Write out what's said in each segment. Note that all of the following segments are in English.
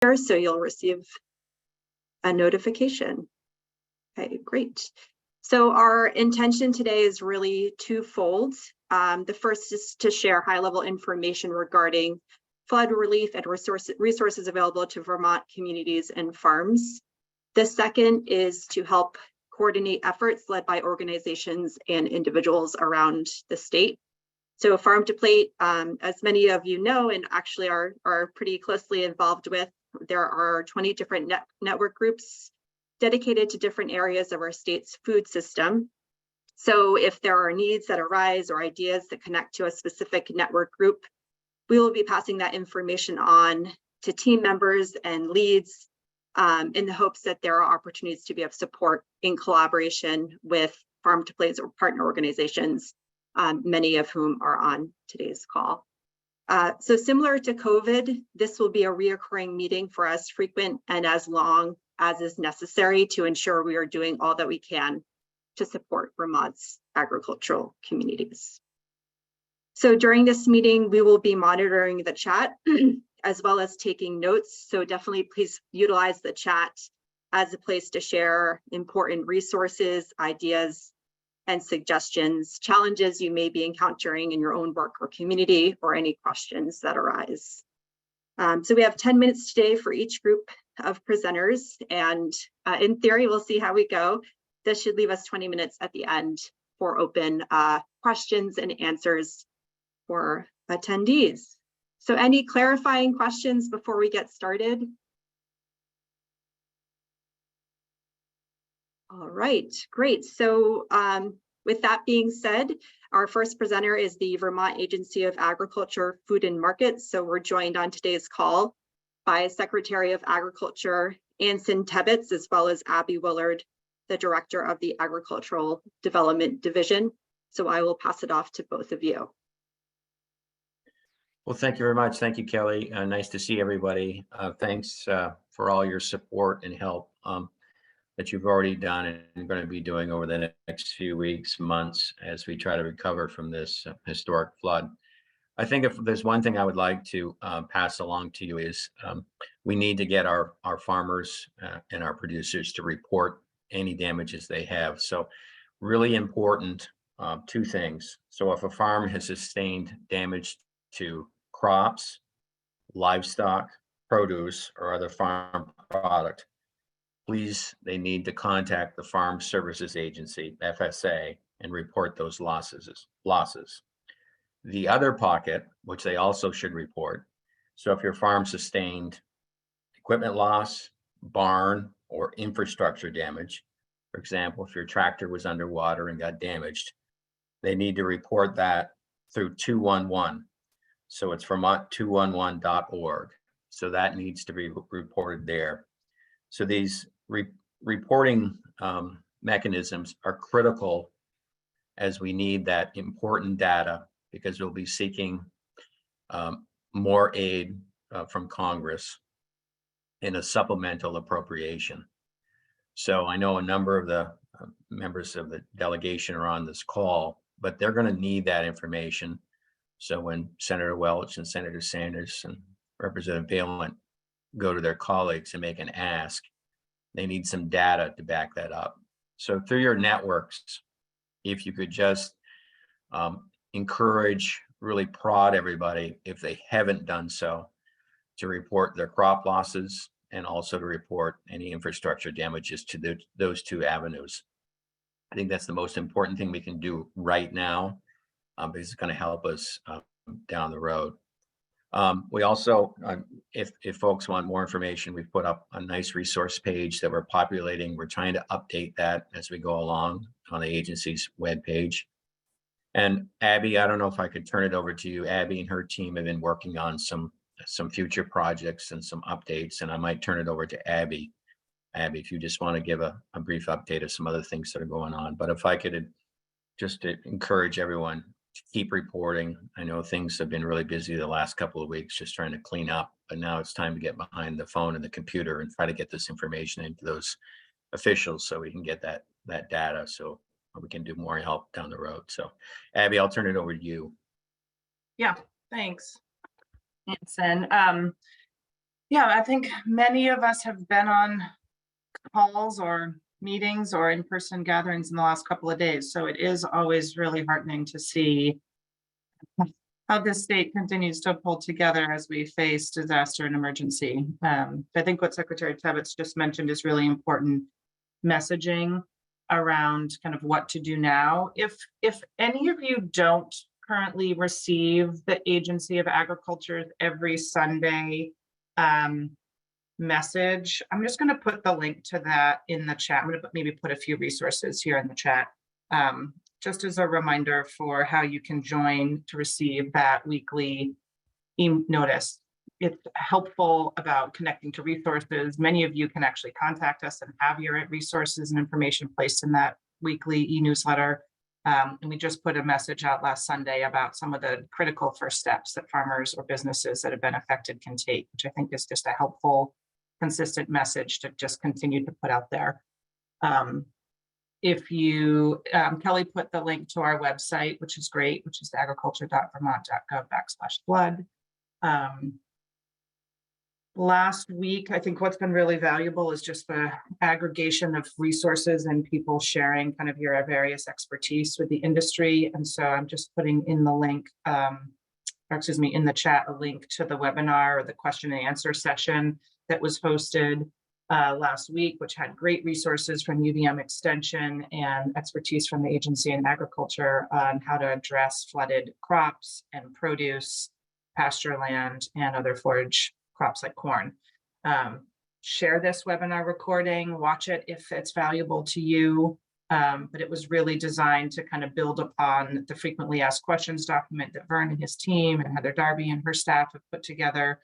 so you'll receive a notification. Okay, great. So our intention today is really twofold. The first is to share high-level information regarding flood relief and resources available to Vermont communities and farms. The second is to help coordinate efforts led by organizations and individuals around the state. So Farm to Plate, as many of you know, and actually are pretty closely involved with, there are 20 different network groups dedicated to different areas of our state's food system. So if there are needs that arise or ideas that connect to a specific network group, we will be passing that information on to team members and leads in the hopes that there are opportunities to be of support in collaboration with Farm to Plate or partner organizations, many of whom are on today's call. So similar to COVID, this will be a reoccurring meeting for us, frequent and as long as is necessary to ensure we are doing all that we can to support Vermont's agricultural communities. So during this meeting, we will be monitoring the chat as well as taking notes. So definitely please utilize the chat as a place to share important resources, ideas, and suggestions, challenges you may be encountering in your own work or community, or any questions that arise. So we have 10 minutes today for each group of presenters, and in theory, we'll see how we go. This should leave us 20 minutes at the end for open questions and answers for attendees. So any clarifying questions before we get started? All right, great. So with that being said, our first presenter is the Vermont Agency of Agriculture, Food and Markets. So we're joined on today's call by Secretary of Agriculture Anson Tebbetts, as well as Abby Willard, the Director of the Agricultural Development Division. So I will pass it off to both of you. Well, thank you very much. Thank you, Kelly. Nice to see everybody. Thanks for all your support and help that you've already done and going to be doing over the next few weeks, months, as we try to recover from this historic flood. I think if there's one thing I would like to pass along to you is we need to get our farmers and our producers to report any damages they have. So really important, two things. So if a farm has sustained damage to crops, livestock, produce, or other farm product, please, they need to contact the Farm Services Agency, FSA, and report those losses. The other pocket, which they also should report, so if your farm sustained equipment loss, barn, or infrastructure damage, for example, if your tractor was underwater and got damaged, they need to report that through 211. So it's Vermont211.org. So that needs to be reported there. So these reporting mechanisms are critical as we need that important data, because we'll be seeking more aid from Congress in a supplemental appropriation. So I know a number of the members of the delegation are on this call, but they're going to need that information. So when Senator Welch and Senator Sanders and Representative Valent go to their colleagues and make an ask, they need some data to back that up. So through your networks, if you could just encourage, really prod everybody, if they haven't done so, to report their crop losses and also to report any infrastructure damages to those two avenues. I think that's the most important thing we can do right now, because it's going to help us down the road. We also, if folks want more information, we've put up a nice resource page that we're populating. We're trying to update that as we go along on the agency's webpage. And Abby, I don't know if I could turn it over to you. Abby and her team have been working on some future projects and some updates, and I might turn it over to Abby. Abby, if you just want to give a brief update of some other things that are going on. But if I could just to encourage everyone to keep reporting. I know things have been really busy the last couple of weeks just trying to clean up, but now it's time to get behind the phone and the computer and try to get this information into those officials so we can get that data so we can do more help down the road. So Abby, I'll turn it over to you. Yeah, thanks, Anson. Yeah, I think many of us have been on calls or meetings or in-person gatherings in the last couple of days. So it is always really heartening to see how this state continues to pull together as we face disaster and emergency. I think what Secretary Tebbets just mentioned is really important messaging around kind of what to do now. If any of you don't currently receive the Agency of Agriculture's every Sunday message, I'm just going to put the link to that in the chat. I'm going to maybe put a few resources here in the chat, just as a reminder for how you can join to receive that weekly notice. It's helpful about connecting to resources. Many of you can actually contact us and have your resources and information placed in that weekly e-newsletter. And we just put a message out last Sunday about some of the critical first steps that farmers or businesses that have been affected can take, which I think is just a helpful, consistent message to just continue to put out there. If you, Kelly put the link to our website, which is great, which is agriculture.vermont.gov/flood. Last week, I think what's been really valuable is just the aggregation of resources and people sharing kind of your various expertise with the industry. And so I'm just putting in the link, in the chat, a link to the webinar or the question and answer session that was hosted last week, which had great resources from UVM Extension and expertise from the Agency in Agriculture on how to address flooded crops and produce, pasture land, and other forage crops like corn. Share this webinar recording, watch it if it's valuable to you. But it was really designed to kind of build upon the frequently asked questions document that Vern and his team and Heather Darby and her staff have put together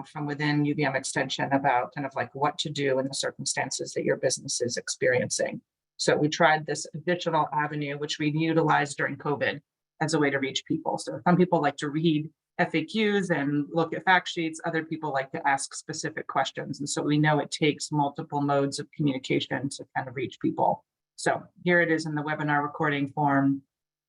from within UVM Extension about kind of like what to do in the circumstances that your business is experiencing. So we tried this additional avenue, which we utilized during COVID as a way to reach people. So some people like to read FAQs and look at fact sheets. Other people like to ask specific questions. And so we know it takes multiple modes of communication to kind of reach people. So here it is in the webinar recording form.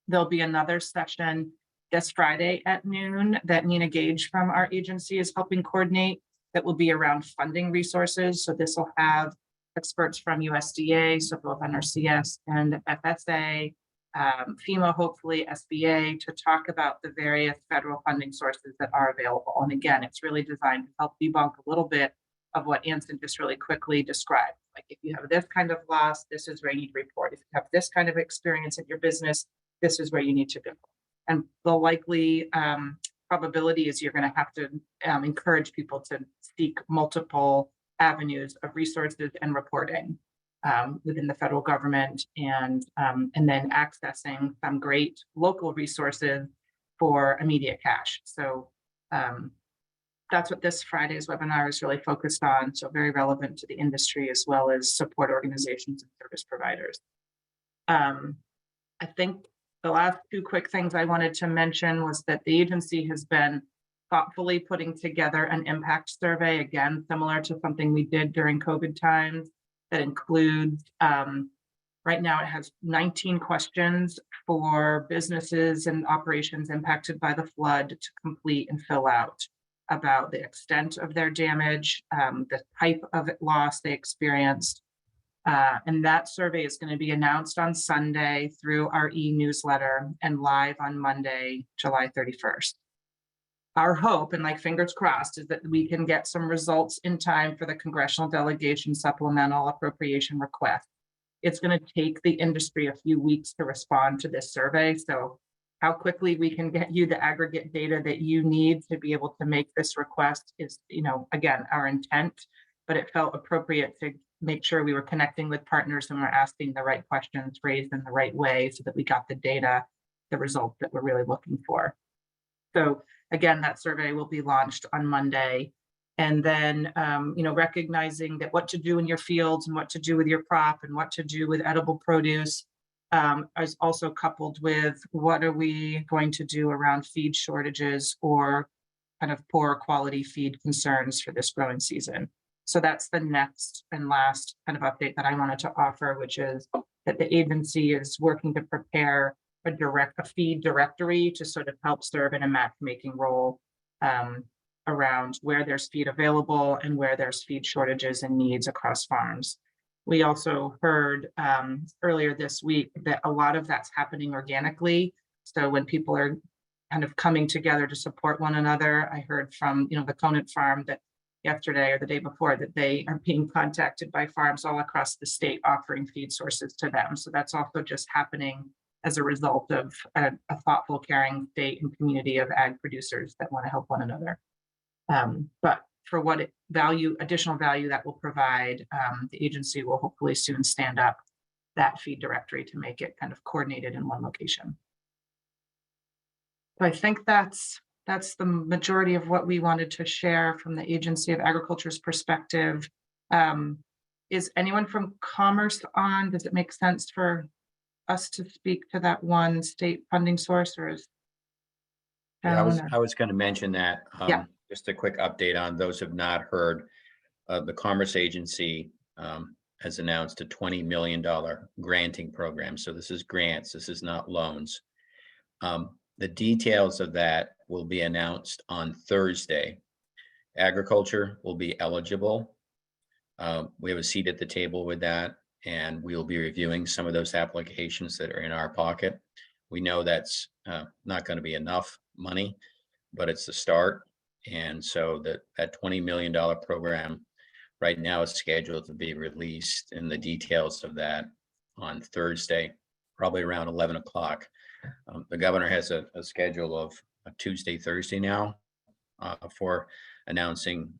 There'll be another session this Friday at noon that Nina Gage from our agency is helping coordinate that will be around funding resources. So this will have experts from USDA, so both NRCS and FSA, FEMA, hopefully SBA, to talk about the various federal funding sources that are available. And again, it's really designed to help debunk a little bit of what Anson just really quickly described. Like if you have this kind of loss, this is where you need to report. If you have this kind of experience in your business, this is where you need to go. And the likely probability is you're going to have to encourage people to seek multiple avenues of resources and reporting within the federal government, and then accessing some great local resources for immediate cash. So that's what this Friday's webinar is really focused on. So very relevant to the industry as well as support organizations and service providers. I think the last two quick things I wanted to mention was that the agency has been thoughtfully putting together an impact survey, again, similar to something we did during COVID times, that includes, right now it has 19 questions for businesses and operations impacted by the flood to complete and fill out about the extent of their damage, the type of loss they experienced. And that survey is going to be announced on Sunday through our e-newsletter and live on Monday, July 31st. Our hope, and like fingers crossed, is that we can get some results in time for the congressional delegation supplemental appropriation request. It's going to take the industry a few weeks to respond to this survey. So how quickly we can get you the aggregate data that you need to be able to make this request is, again, our intent, but it felt appropriate to make sure we were connecting with partners and we're asking the right questions, raised in the right way, so that we got the data, the results that we're really looking for. So again, that survey will be launched on Monday. And then, recognizing that what to do in your fields and what to do with your crop and what to do with edible produce is also coupled with what are we going to do around feed shortages or kind of poor quality feed concerns for this growing season. So that's the next and last kind of update that I wanted to offer, which is that the agency is working to prepare a feed directory to sort of help serve in a matchmaking role around where there's feed available and where there's feed shortages and needs across farms. We also heard earlier this week that a lot of that's happening organically. So when people are kind of coming together to support one another, I heard from the Conant farm that yesterday or the day before that they are being contacted by farms all across the state offering feed sources to them. So that's also just happening as a result of a thoughtful, caring state and community of ag producers that want to help one another. But for what additional value that will provide, the agency will hopefully soon stand up that feed directory to make it kind of coordinated in one location. So I think that's the majority of what we wanted to share from the Agency of Agriculture's perspective. Is anyone from Commerce on? Does it make sense for us to speak to that one state funding source, or is Yeah, I was going to mention that. Yeah. Just a quick update on those who have not heard. The Commerce Agency has announced a $20 million granting program. So this is grants. This is not loans. The details of that will be announced on Thursday. Agriculture will be eligible. We have a seat at the table with that, and we will be reviewing some of those applications that are in our pocket. We know that's not going to be enough money, but it's the start. And so that $20 million program right now is scheduled to be released, and the details of that on Thursday, probably around 11 o'clock. The governor has a schedule of Tuesday, Thursday now for announcing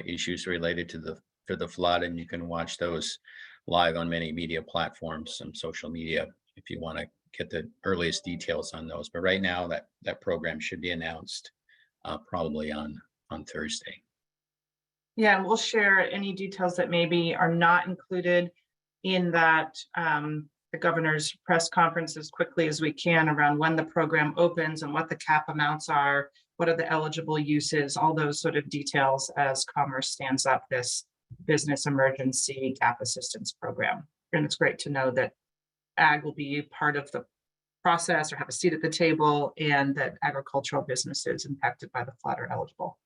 issues related to the flood, and you can watch those live on many media platforms and social media if you want to get the earliest details on those. But right now, that program should be announced probably on Thursday. Yeah, and we'll share any details that maybe are not included in that the governor's press conference as quickly as we can around when the program opens and what the cap amounts are, what are the eligible uses, all those sort of details as Commerce stands up this business emergency gap assistance program. And it's great to know that ag will be part of the process or have a seat at the table, and that agricultural businesses impacted by the flood are eligible.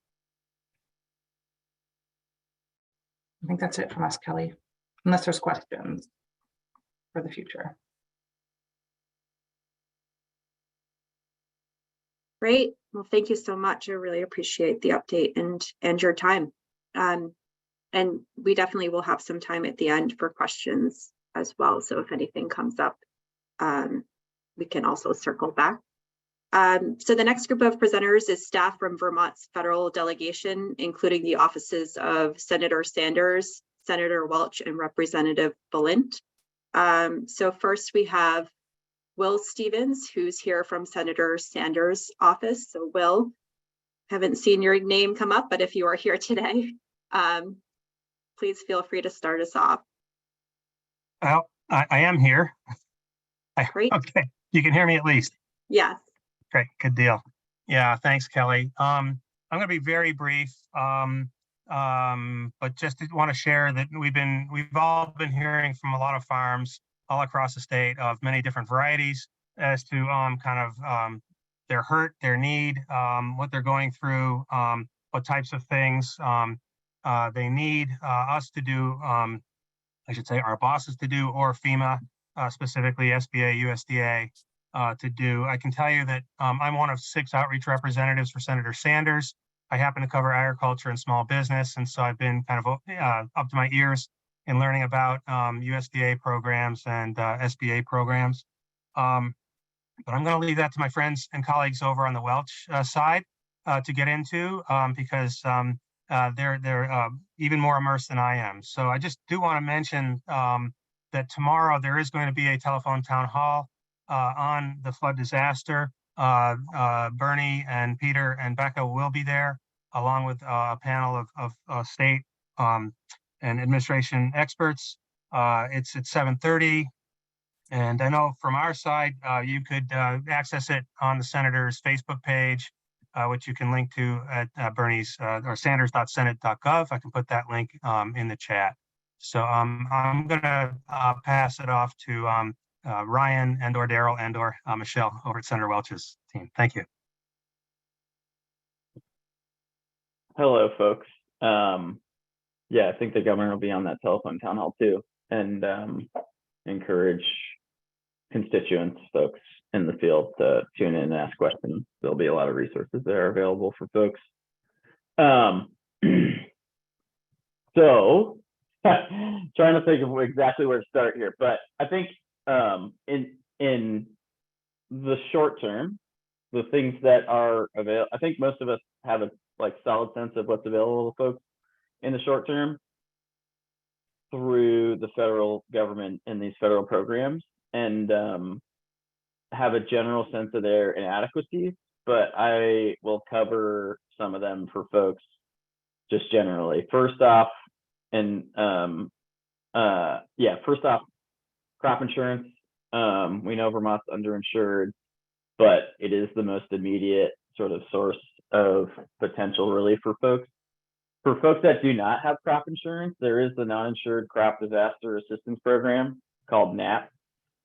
I think that's it from us, Kelly, unless there's questions for the future. Great. Well, thank you so much. I really appreciate the update and your time. And we definitely will have some time at the end for questions as well. So if anything comes up, we can also circle back. So the next group of presenters is staff from Vermont's federal delegation, including the offices of Senator Sanders, Senator Welch, and Representative Balint. So first we have Will Stevens, who's here from Senator Sanders' office. So Will, haven't seen your name come up, but if you are here today, please feel free to start us off. Well, I am here. Great. Okay, you can hear me at least. Yes. Great, good deal. Yeah, thanks, Kelly. I'm going to be very brief, but just want to share that we've all been hearing from a lot of farms all across the state of many different varieties as to their hurt, their need, what they're going through, what types of things they need us to do. I should say our bosses to do, or FEMA, specifically SBA, USDA to do. I can tell you that I'm one of 6 outreach representatives for Senator Sanders. I happen to cover agriculture and small business, and so I've been kind of up to my ears in learning about USDA programs and SBA programs. But I'm going to leave that to my friends and colleagues over on the Welch side to get into because they're even more immersed than I am. So I just do want to mention that tomorrow there is going to be a telephone town hall on the flood disaster. Bernie and Peter and Becca will be there, along with a panel of state and administration experts. It's at 7:30. And I know from our side, you could access it on the Senator's Facebook page, which you can link to at Bernie's or sanders.senate.gov. I can put that link in the chat. So I'm going to pass it off to Ryan and or Daryl and or Michelle over at Senator Welch's team. Thank you. Hello, folks. Yeah, I think the governor will be on that telephone town hall too, and encourage constituents, folks in the field to tune in and ask questions. There'll be a lot of resources that are available for folks. So trying to think of exactly where to start here, but I think in the short term, the things that are available, I think most of us have a solid sense of what's available to folks in the short term through the federal government and these federal programs, and have a general sense of their inadequacies, but I will cover some of them for folks just generally. First off, first off, crop insurance. We know Vermont's underinsured, but it is the most immediate sort of source of potential relief for folks. For folks that do not have crop insurance, there is the non-insured crop disaster assistance program called NAP.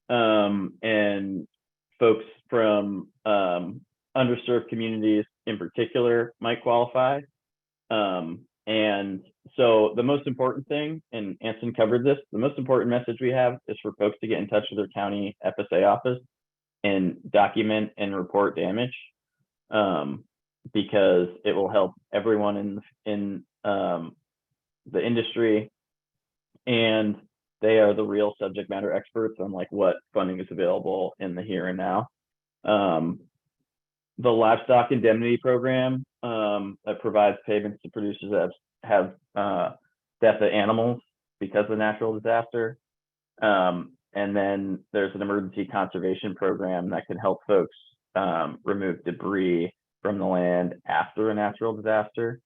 And folks from underserved communities in particular might qualify. And so the most important thing, and Anson covered this, the most important message we have is for folks to get in touch with their county FSA office and document and report damage, because it will help everyone in the industry, and they are the real subject matter experts on what funding is available in the here and now. The livestock indemnity program that provides payments to producers that have death of animals because of natural disaster. And then there's an emergency conservation program that can help folks remove debris from the land after a natural disaster.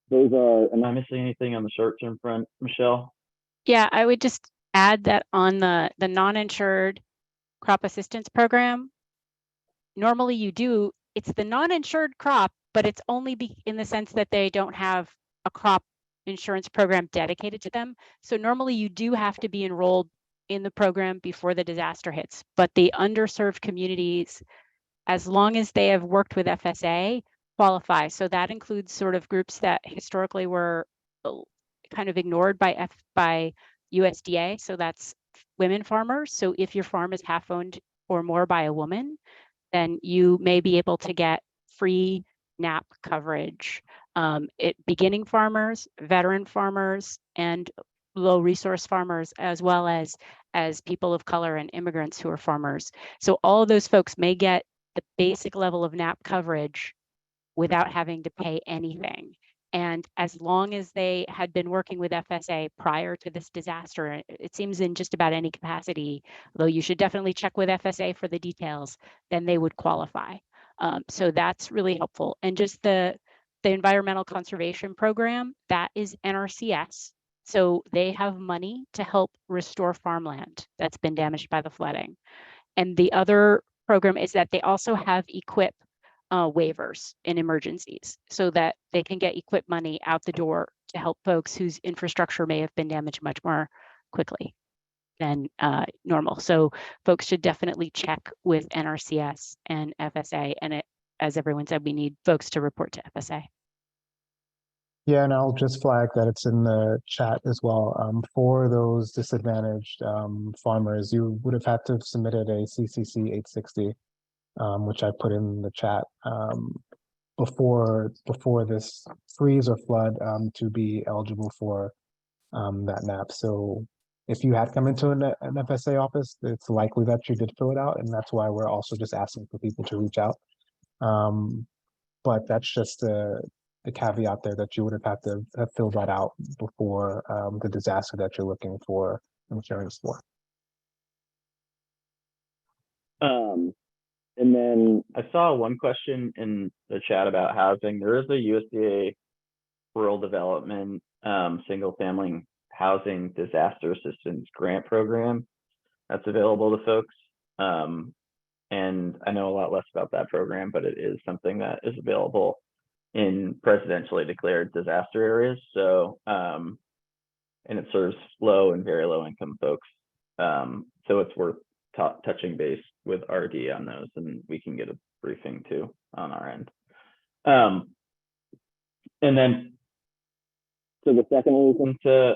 Those are, am I missing anything on the short-term front, Michelle? Yeah, I would just add that on the non-insured crop assistance program, normally it's the non-insured crop, but it's only in the sense that they don't have a crop insurance program dedicated to them. So normally you do have to be enrolled in the program before the disaster hits, but the underserved communities, as long as they have worked with FSA, qualify. So that includes sort of groups that historically were kind of ignored by USDA. So that's women farmers. So if your farm is half owned or more by a woman, then you may be able to get free NAP coverage. Beginning farmers, veteran farmers, and low resource farmers, as well as people of color and immigrants who are farmers. So all of those folks may get the basic level of NAP coverage without having to pay anything. And as long as they had been working with FSA prior to this disaster, it seems in just about any capacity, though you should definitely check with FSA for the details, then they would qualify. So that's really helpful. And just the environmental conservation program, that is NRCS. So they have money to help restore farmland that's been damaged by the flooding. And the other program is that they also have EQIP waivers in emergencies so that they can get EQIP money out the door to help folks whose infrastructure may have been damaged much more quickly than normal. So folks should definitely check with NRCS and FSA. And as everyone said, we need folks to report to FSA. Yeah, and I'll just flag that it's in the chat as well. For those disadvantaged farmers, you would have had to have submitted a CCC 860, which I put in the chat before this freeze or flood to be eligible for that NAP. So if you had come into an FSA office, it's likely that you did fill it out, and that's why we're also just asking for people to reach out. But that's just a caveat there that you would have had to have filled that out before the disaster that you're looking for insurance for. And then I saw one question in the chat about housing. There is a USDA rural development single family housing disaster assistance grant program that's available to folks. And I know a lot less about that program, but it is something that is available in presidentially declared disaster areas. So, and it serves low and very low income folks. So it's worth touching base with RD on those, and we can get a briefing too on our end. And then, so the second reason to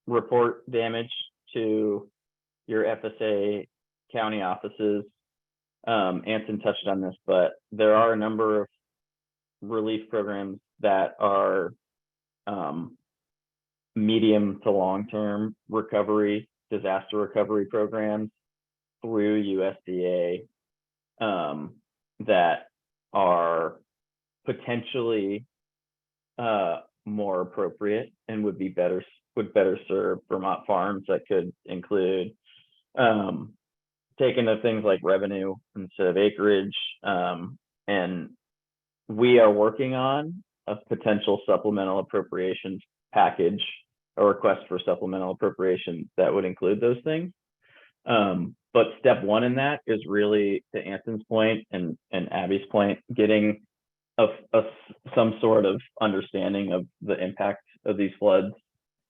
report damage to your FSA county offices, Anson touched on this, but there are a number of relief programs that are medium to long-term recovery, disaster recovery programs through USDA that are potentially more appropriate and would better serve Vermont farms. That could include taking of things like revenue instead of acreage. And we are working on a potential supplemental appropriations package, a request for supplemental appropriation that would include those things. But step one in that is really, to Anson's point and Abby's point, getting some sort of understanding of the impact of these floods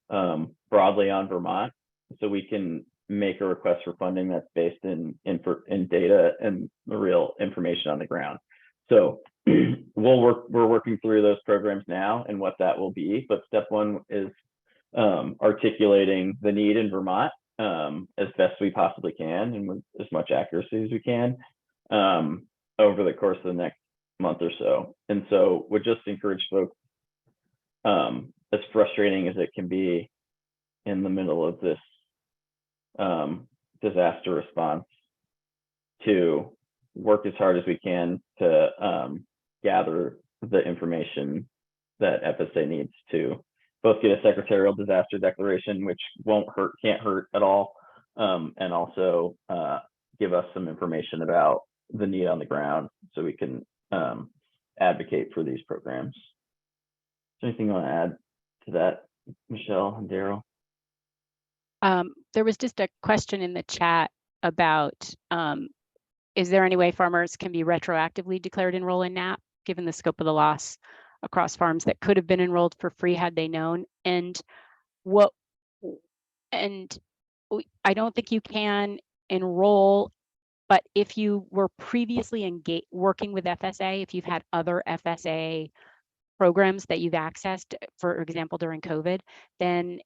broadly on Vermont, so we can make a request for funding that's based in data and the real information on the ground. So we're working through those programs now and what that will be. But step one is articulating the need in Vermont as best we possibly can and with as much accuracy as we can over the course of the next month or so. And so would just encourage folks, as frustrating as it can be in the middle of this disaster response, to work as hard as we can to gather the information that FSA needs to both get a secretarial disaster declaration, which can't hurt at all, and also give us some information about the need on the ground so we can advocate for these programs. Is there anything you want to add to that, Michelle and Daryl? There was just a question in the chat about, is there any way farmers can be retroactively declared enroll in NAP, given the scope of the loss across farms that could have been enrolled for free had they known? And I don't think you can enroll, but if you were previously working with FSA, if you've had other FSA programs that you've accessed, for example, during COVID, then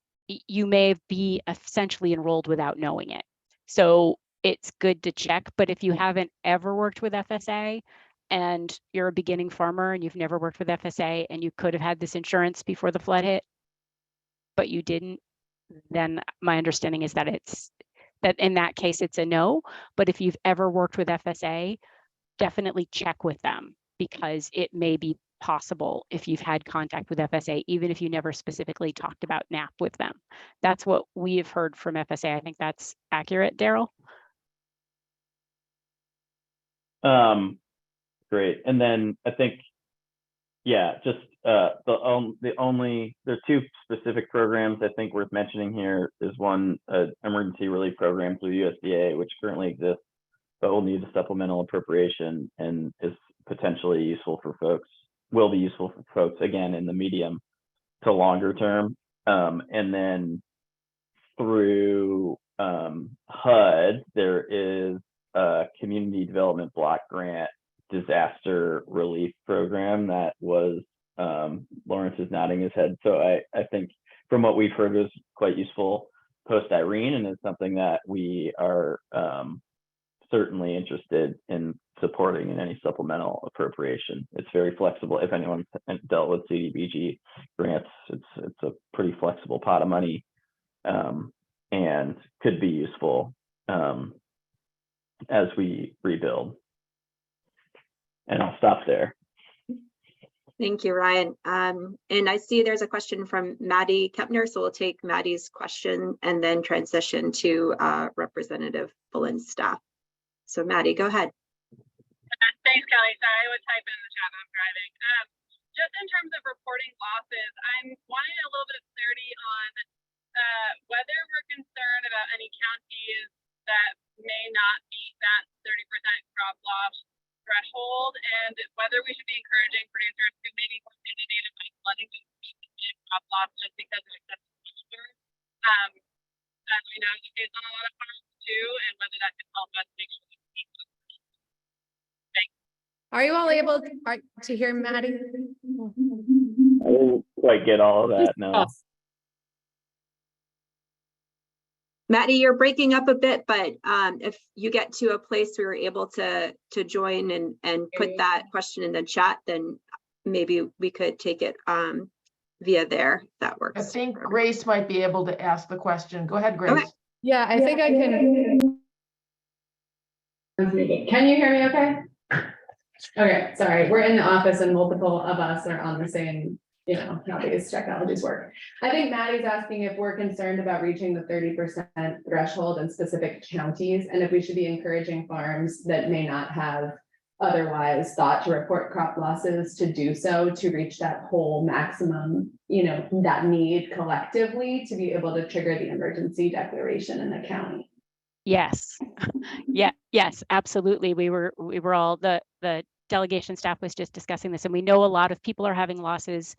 you may be essentially enrolled without knowing it. So it's good to check, but if you haven't ever worked with FSA and you're a beginning farmer and you've never worked with FSA and you could have had this insurance before the flood hit, but you didn't, then my understanding is that in that case, it's a no. But if you've ever worked with FSA, definitely check with them, because it may be possible if you've had contact with FSA, even if you never specifically talked about NAP with them. That's what we've heard from FSA. I think that's accurate, Daryl. Great. And then I think, yeah, just there are two specific programs I think worth mentioning here. Is one, emergency relief program through USDA, which currently exists, but will need a supplemental appropriation and is potentially useful for folks, will be useful for folks, again, in the medium to longer term. And then through HUD, there is a community development block grant disaster relief program that was, Lawrence is nodding his head. So I think from what we've heard was quite useful post Irene, and it's something that we are certainly interested in supporting in any supplemental appropriation. It's very flexible. If anyone's dealt with CDBG grants, it's a pretty flexible pot of money, and could be useful as we rebuild. And I'll stop there. Thank you, Ryan. And I see there's a question from Maddie Kepner, so we'll take Maddie's question and then transition to Representative Bullen's staff. So Maddie, go ahead. Thanks, Kelly. Sorry, I would type in the chat. I'm driving. Just in terms of reporting losses, I'm wanting a little bit of clarity on whether we're concerned about any counties that may not meet that 30% crop loss threshold, and whether we should be encouraging producers who may be more inundated by flooding to meet crop loss just because of excessive moisture. As we know, it's based on a lot of farms too, and whether that can help us make sure that we meet those. Thanks. Are you all able to, to hear Maddie? I didn't quite get all of that. No. Maddie, you're breaking up a bit, but if you get to a place where you're able to join and put that question in the chat, then maybe we could take it via there. If that works. I think Grace might be able to ask the question. Go ahead, Grace. Okay. Yeah, I think I can. Can you hear me okay? Okay, sorry. We're in the office and multiple of us are on the same, you know, how these technologies work. I think Maddie's asking if we're concerned about reaching the 30% threshold in specific counties and if we should be encouraging farms that may not have otherwise thought to report crop losses to do so to reach that whole maximum, you know, that need collectively to be able to trigger the emergency declaration in the county. Yes. Yes, absolutely. We were all, the delegation staff was just discussing this, and we know a lot of people are having losses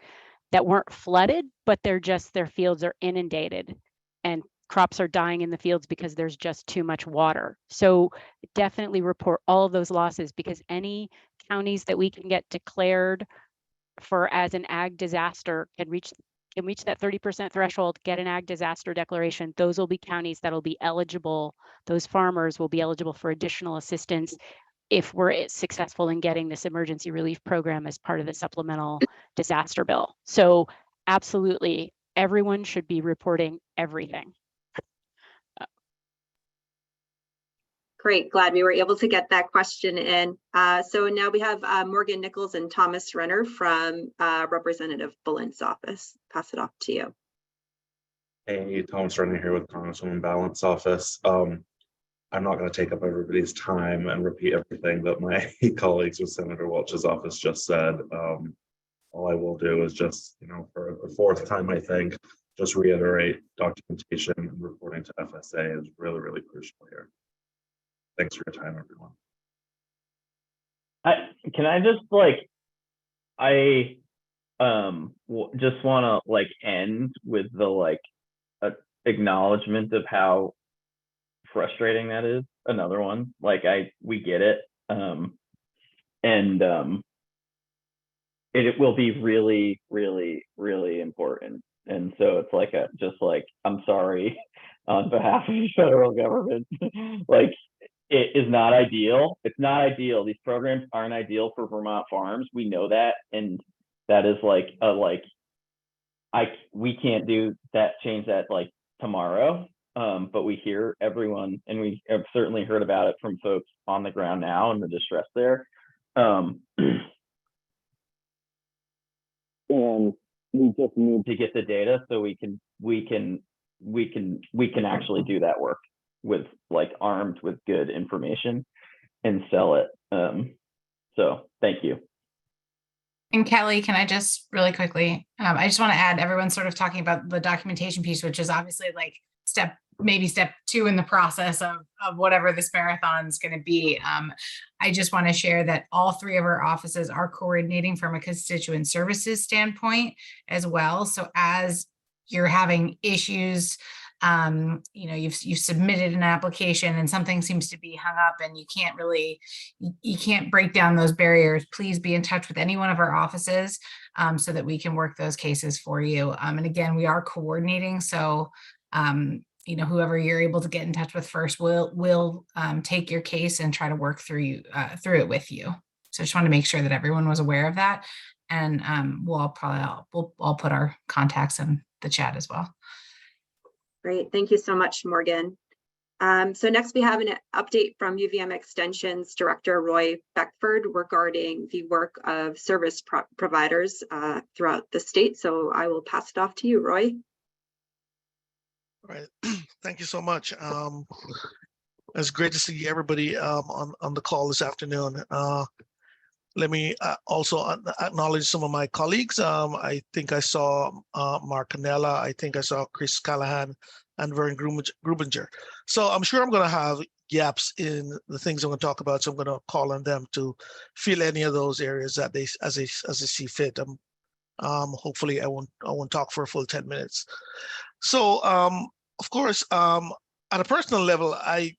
that weren't flooded, but they're just, their fields are inundated and crops are dying in the fields because there's just too much water. So definitely report all of those losses, because any counties that we can get declared for as an ag disaster can reach that 30% threshold, get an ag disaster declaration. Those will be counties that'll be eligible. Those farmers will be eligible for additional assistance if we're successful in getting this emergency relief program as part of the supplemental disaster bill. So absolutely, everyone should be reporting everything. Great, glad we were able to get that question in. So now we have Morgan Nichols and Thomas Renner from Representative Bullen's office. Pass it off to you. Hey, Thomas Renner here with Congresswoman Balance office. I'm not going to take up everybody's time and repeat everything that my colleagues with Senator Welch's office just said. All I will do is just, you know, for the fourth time, I think, just reiterate documentation and reporting to FSA is really, really crucial here. Thanks for your time, everyone. Can I just just want to end with the acknowledgement of how frustrating that is. Another one, we get it, and it will be really, really, really important. And so it's I'm sorry on behalf of the federal government. It is not ideal. It's not ideal. These programs aren't ideal for Vermont farms. We know that, and that is we can't do that, change that tomorrow. But we hear everyone, and we have certainly heard about it from folks on the ground now and the distress there. And we just need to get the data so we can actually do that work with armed with good information and sell it. So thank you. And Kelly, can I just really quickly, I just want to add, everyone's sort of talking about the documentation piece, which is obviously step 2 in the process of whatever this marathon is going to be. I just want to share that all 3 of our offices are coordinating from a constituent services standpoint as well. So as you're having issues, you've submitted an application and something seems to be hung up and you can't break down those barriers, please be in touch with any one of our offices so that we can work those cases for you. And again, we are coordinating. So, whoever you're able to get in touch with first will take your case and try to work through it with you. So I just want to make sure that everyone was aware of that. And we'll put our contacts in the chat as well. Great, thank you so much, Morgan. So next we have an update from UVM Extension's Director Roy Beckford regarding the work of service providers throughout the state. So I will pass it off to you, Roy. All right, thank you so much. It's great to see everybody on the call this afternoon. Let me also acknowledge some of my colleagues. I think I saw Mark Canella. I think I saw Chris Callahan and Vern Grubinger. So I'm sure I'm going to have gaps in the things I'm going to talk about. So I'm going to call on them to fill any of those areas that as they see fit. Hopefully I won't talk for a full 10 minutes. So of course, at a personal level, I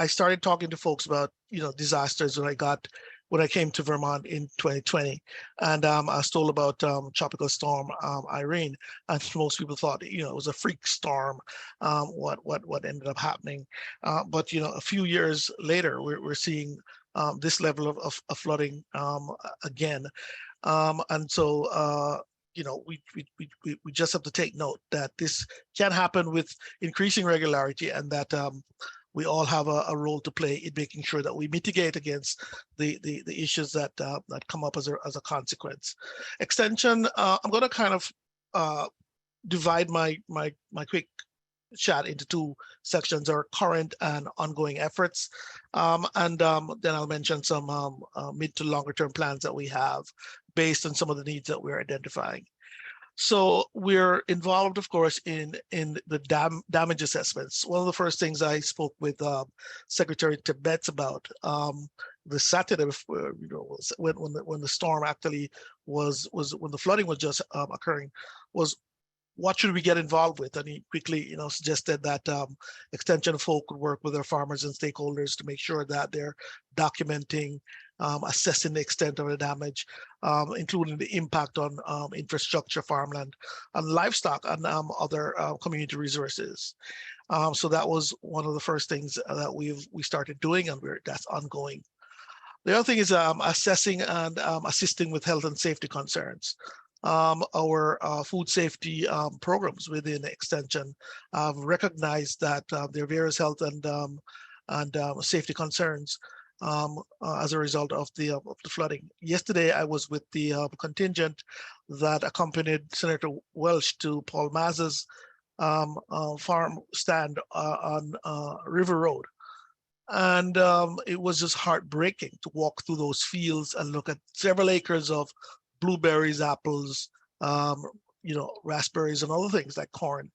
started talking to folks about disasters when when I came to Vermont in 2020, and I was told about Tropical Storm Irene, and most people thought, it was a freak storm. What ended up happening, but a few years later, we're seeing this level of flooding again, and so. We just have to take note that this can happen with increasing regularity, and that we all have a role to play in making sure that we mitigate against the issues that come up as a consequence. Extension. I'm going to kind of divide my quick chat into two sections: our current and ongoing efforts, and then I'll mention some mid to longer term plans that we have based on some of the needs that we're identifying. So we're involved, of course, in the damage assessments. One of the first things I spoke with Secretary Tibet's about the Saturday, when the storm actually was when the flooding was just occurring, was what should we get involved with? And he quickly, suggested that extension folk would work with their farmers and stakeholders to make sure that they're documenting, assessing the extent of the damage, including the impact on infrastructure, farmland, and livestock, and other community resources. So that was one of the first things that we started doing, and that's ongoing. The other thing is assessing and assisting with health and safety concerns. Our food safety programs within Extension have recognized that there are various health and safety concerns as a result of the flooding. Yesterday, I was with the contingent that accompanied Senator Welch to Paul Mazza's farm stand on River Road. And it was just heartbreaking to walk through those fields and look at several acres of blueberries, apples, raspberries, and other things like corn.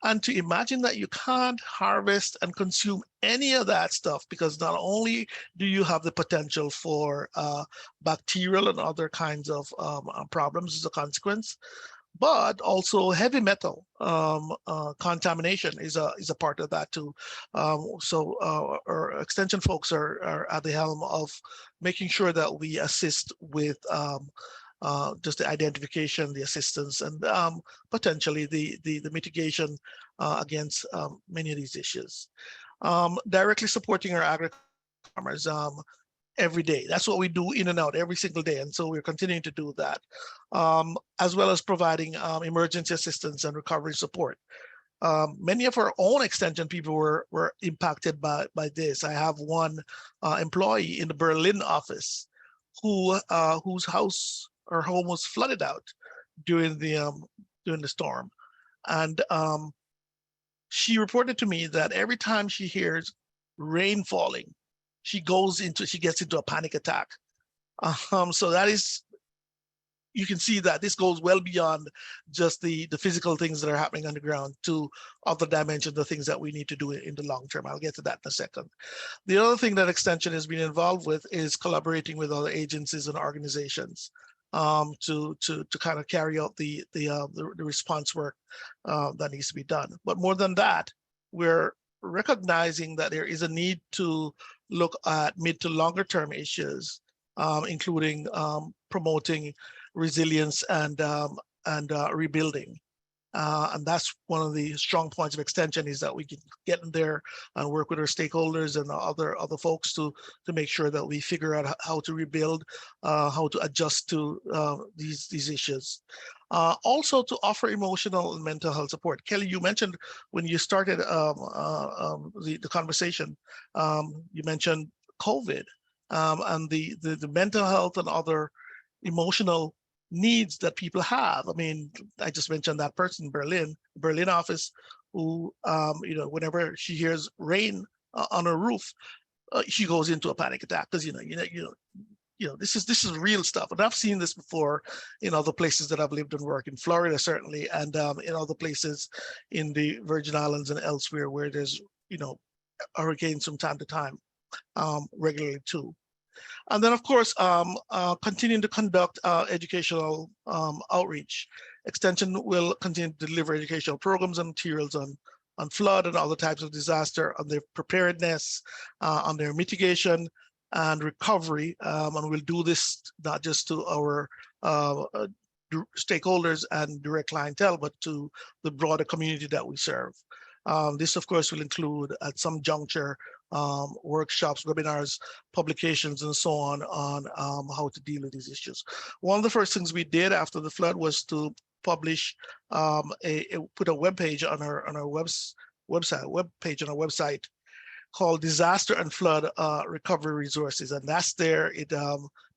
And to imagine that you can't harvest and consume any of that stuff, because not only do you have the potential for bacterial and other kinds of problems as a consequence, but also heavy metal contamination is a part of that too. So our extension folks are at the helm of making sure that we assist with just the identification, the assistance, and potentially the mitigation against many of these issues. Directly supporting our agri farmers every day. That's what we do in and out every single day. And so we're continuing to do that, as well as providing emergency assistance and recovery support. Many of our own extension people were impacted by this. I have one employee in the Berlin office whose house or home was flooded out during the storm, and she reported to me that every time she hears rain falling, she gets into a panic attack. So that is, you can see that this goes well beyond just the physical things that are happening on the ground to other dimensions, the things that we need to do in the long term. I'll get to that in a second. The other thing that Extension has been involved with is collaborating with other agencies and organizations to kind of carry out the response work that needs to be done. But more than that, we're recognizing that there is a need to look at mid to longer term issues, including promoting resilience and rebuilding. And that's one of the strong points of Extension, is that we can get in there and work with our stakeholders and other folks to make sure that we figure out how to rebuild, how to adjust to these issues. Also to offer emotional and mental health support. Kelly, you mentioned when you started the conversation, you mentioned COVID and the mental health and other emotional needs that people have. I mean, I just mentioned that person in Berlin office, who, whenever she hears rain on her roof, she goes into a panic attack, because this is real stuff. And I've seen this before in other places that I've lived and worked, in Florida certainly, and in other places in the Virgin Islands and elsewhere where there's hurricanes from time to time, regularly too. And then, of course, continuing to conduct educational outreach. Extension will continue to deliver educational programs and materials on flood and other types of disaster, on their preparedness, on their mitigation, and recovery. And we'll do this not just to our stakeholders and direct clientele, but to the broader community that we serve. This, of course, will include at some juncture workshops, webinars, publications, and so on how to deal with these issues. One of the first things we did after the flood was to publish put a web page on our website called Disaster and Flood Recovery Resources, and that's there. It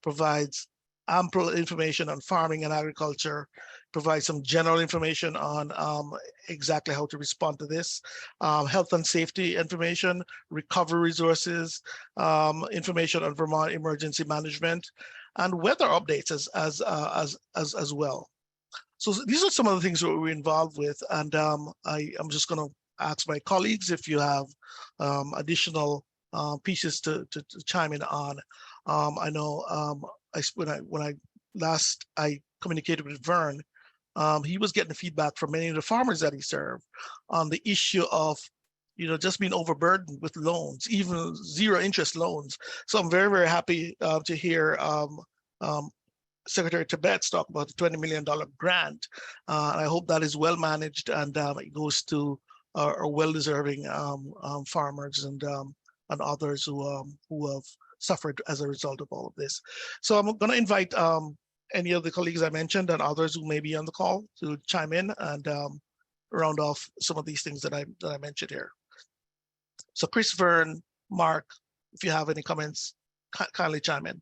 provides ample information on farming and agriculture, provides some general information on exactly how to respond to this, health and safety information, recovery resources, information on Vermont emergency management, and weather updates as well. So these are some of the things that we're involved with, and I'm just going to ask my colleagues if you have additional pieces to chime in on. I know when I last communicated with Vern, he was getting feedback from many of the farmers that he served on the issue of, just being overburdened with loans, even zero interest loans. So I'm very, very happy to hear Secretary Tibet's talk about the $20 million grant. And I hope that is well managed and it goes to our well-deserving farmers and others who have suffered as a result of all of this. So I'm going to invite any of the colleagues I mentioned and others who may be on the call to chime in and round off some of these things that I mentioned here. So Chris, Vern, Mark, if you have any comments, kindly chime in.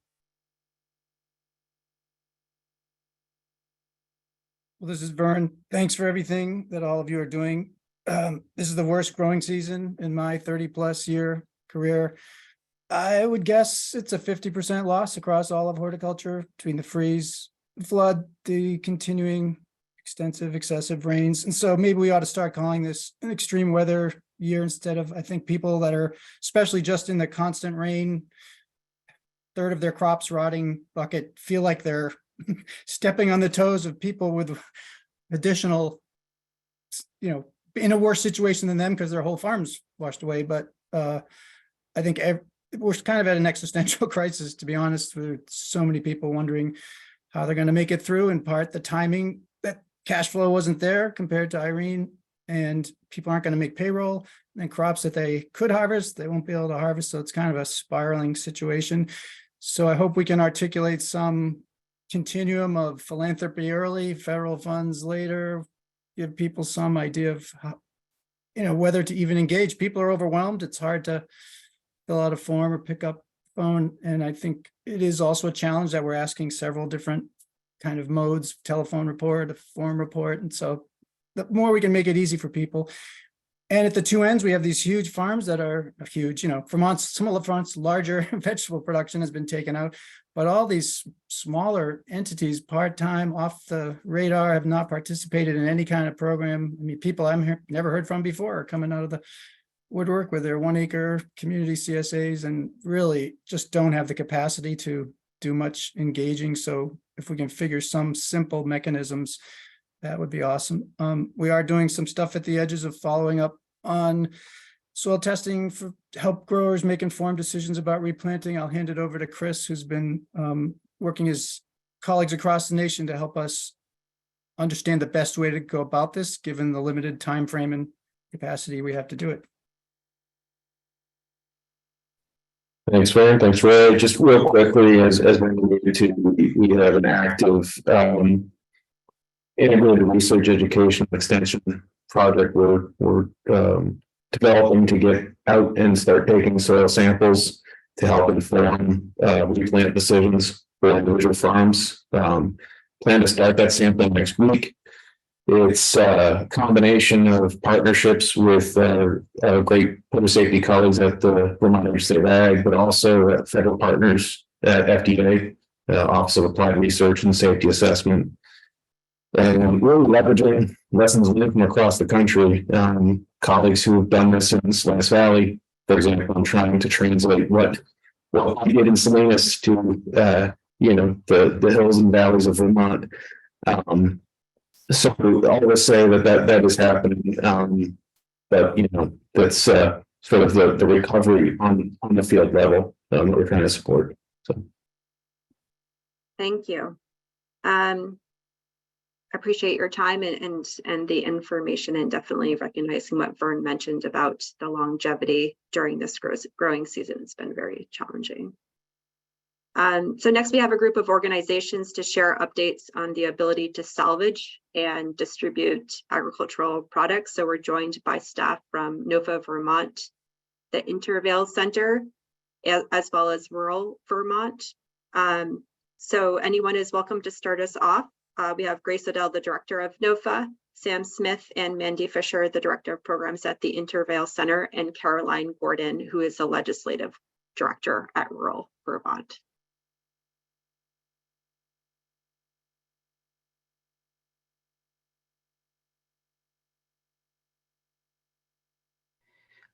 Well, this is Vern. Thanks for everything that all of you are doing. This is the worst growing season in my 30+ year career. I would guess it's a 50% loss across all of horticulture between the freeze, the flood, the continuing extensive excessive rains. And so maybe we ought to start calling this an extreme weather year instead of, I think people that are, especially just in the constant rain, third of their crops rotting bucket, feel like they're stepping on the toes of people with additional, in a worse situation than them because their whole farm's washed away. But I think we're kind of at an existential crisis, to be honest, with so many people wondering how they're going to make it through. In part, the timing, that cash flow wasn't there compared to Irene, and people aren't going to make payroll, and crops that they could harvest, they won't be able to harvest. So it's kind of a spiraling situation. So I hope we can articulate some continuum of philanthropy early, federal funds later, give people some idea of how, whether to even engage. People are overwhelmed. It's hard to fill out a form or pick up phone. And I think it is also a challenge that we're asking several different kind of modes, telephone report, a form report. And so the more we can make it easy for people. And at the two ends, we have these huge farms that are huge, Vermont's, some of Vermont's larger vegetable production has been taken out, but all these smaller entities, part-time, off the radar, have not participated in any kind of program. I mean, people I've never heard from before are coming out of the woodwork with their 1 acre community CSAs and really just don't have the capacity to do much engaging. So if we can figure some simple mechanisms, that would be awesome. We are doing some stuff at the edges of following up on soil testing for help growers make informed decisions about replanting. I'll hand it over to Chris, who's been working his colleagues across the nation to help us understand the best way to go about this, given the limited time frame and capacity we have to do it. Thanks, Vern. Thanks, Ray. Just real quickly, as we alluded to, we have an active integrated research education extension project we're developing to get out and start taking soil samples to help inform replant decisions for individual farms. Plan to start that sampling next week. It's a combination of partnerships with great public safety colleagues at the Vermont State Ag, but also federal partners at FDA, Office of Applied Research and Safety Assessment. And really leveraging lessons learned from across the country. Colleagues who have done this in Slice Valley, for example, I'm trying to translate what we did in Salinas to the hills and valleys of Vermont. So all to say that is happening. But that's sort of the recovery on the field level. what kind of support. So Thank you. Appreciate your time and the information, and definitely recognizing what Vern mentioned about the longevity during this growing season. It's been very challenging. So next we have a group of organizations to share updates on the ability to salvage and distribute agricultural products. So we're joined by staff from NOFA Vermont, the Intervale Center, as well as rural Vermont. So anyone is welcome to start us off. We have Grace Odell, the director of NOFA, Sam Smith and Mandy Fisher, the director of programs at the Intervale Center, and Caroline Gordon, who is the legislative director at rural Vermont.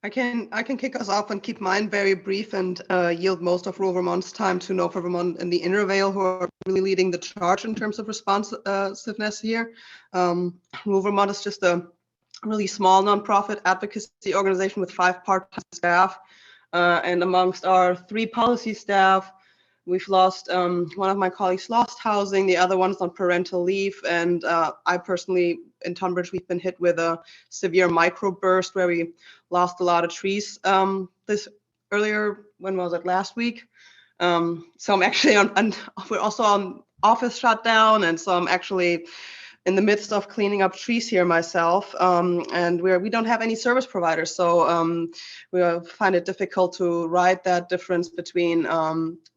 I can kick us off and keep mine very brief and yield most of rural Vermont's time to NOFA Vermont and the Intervale, who are really leading the charge in terms of responsiveness here. Rural Vermont is just a really small nonprofit advocacy organization with 5 part-time staff. And amongst our 3 policy staff, we've lost, one of my colleagues lost housing, the other one's on parental leave. And I personally, in Tunbridge, we've been hit with a severe microburst where we lost a lot of trees this earlier, when was it, last week? So I'm actually we're also on office shutdown. And so I'm actually in the midst of cleaning up trees here myself, and we don't have any service providers, so we find it difficult to ride that difference between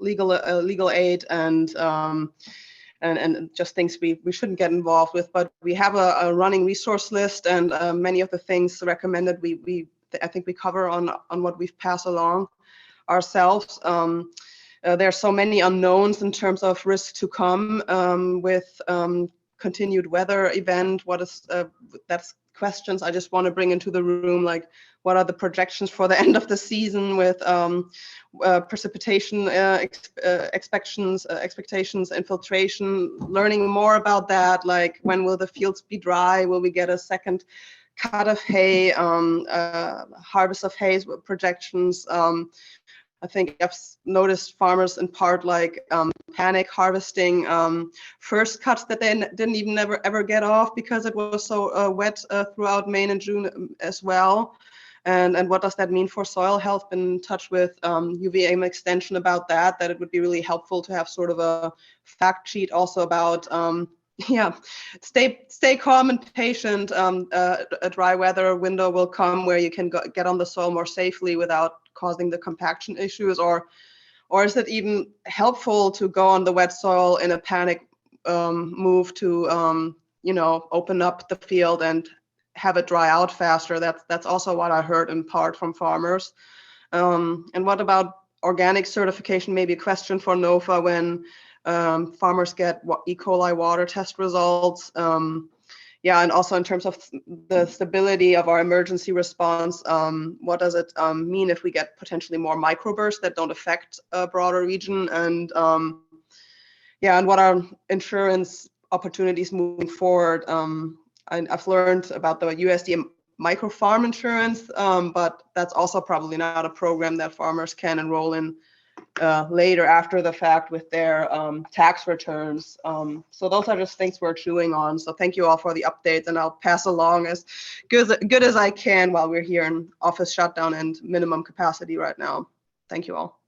legal aid and just things we shouldn't get involved with. But we have a running resource list, and many of the things recommended I think we cover on what we've passed along ourselves. There are so many unknowns in terms of risk to come with continued weather event. What is that's questions I just want to bring into the room, like what are the projections for the end of the season with precipitation expectations, infiltration, learning more about that, like when will the fields be dry, will we get a second cut of hay, harvest of hay projections. I think I've noticed farmers in part like panic harvesting first cuts that they didn't even ever get off because it was so wet throughout May and June as well. And what does that mean for soil health? Been in touch with UVM extension about that it would be really helpful to have sort of a fact sheet also about stay calm and patient. A dry weather window will come where you can get on the soil more safely without causing the compaction issues, or is it even helpful to go on the wet soil in a panic move to open up the field and have it dry out faster? That's also what I heard in part from farmers. And what about organic certification? Maybe a question for NOFA when farmers get E. coli water test results. And also in terms of the stability of our emergency response, what does it mean if we get potentially more microbursts that don't affect a broader region? And and what are insurance opportunities moving forward? I've learned about the USDA micro farm insurance, but that's also probably not a program that farmers can enroll in later after the fact with their tax returns. So those are just things we're chewing on. So thank you all for the updates, and I'll pass along as good as I can while we're here in office shutdown and minimum capacity right now. Thank you all.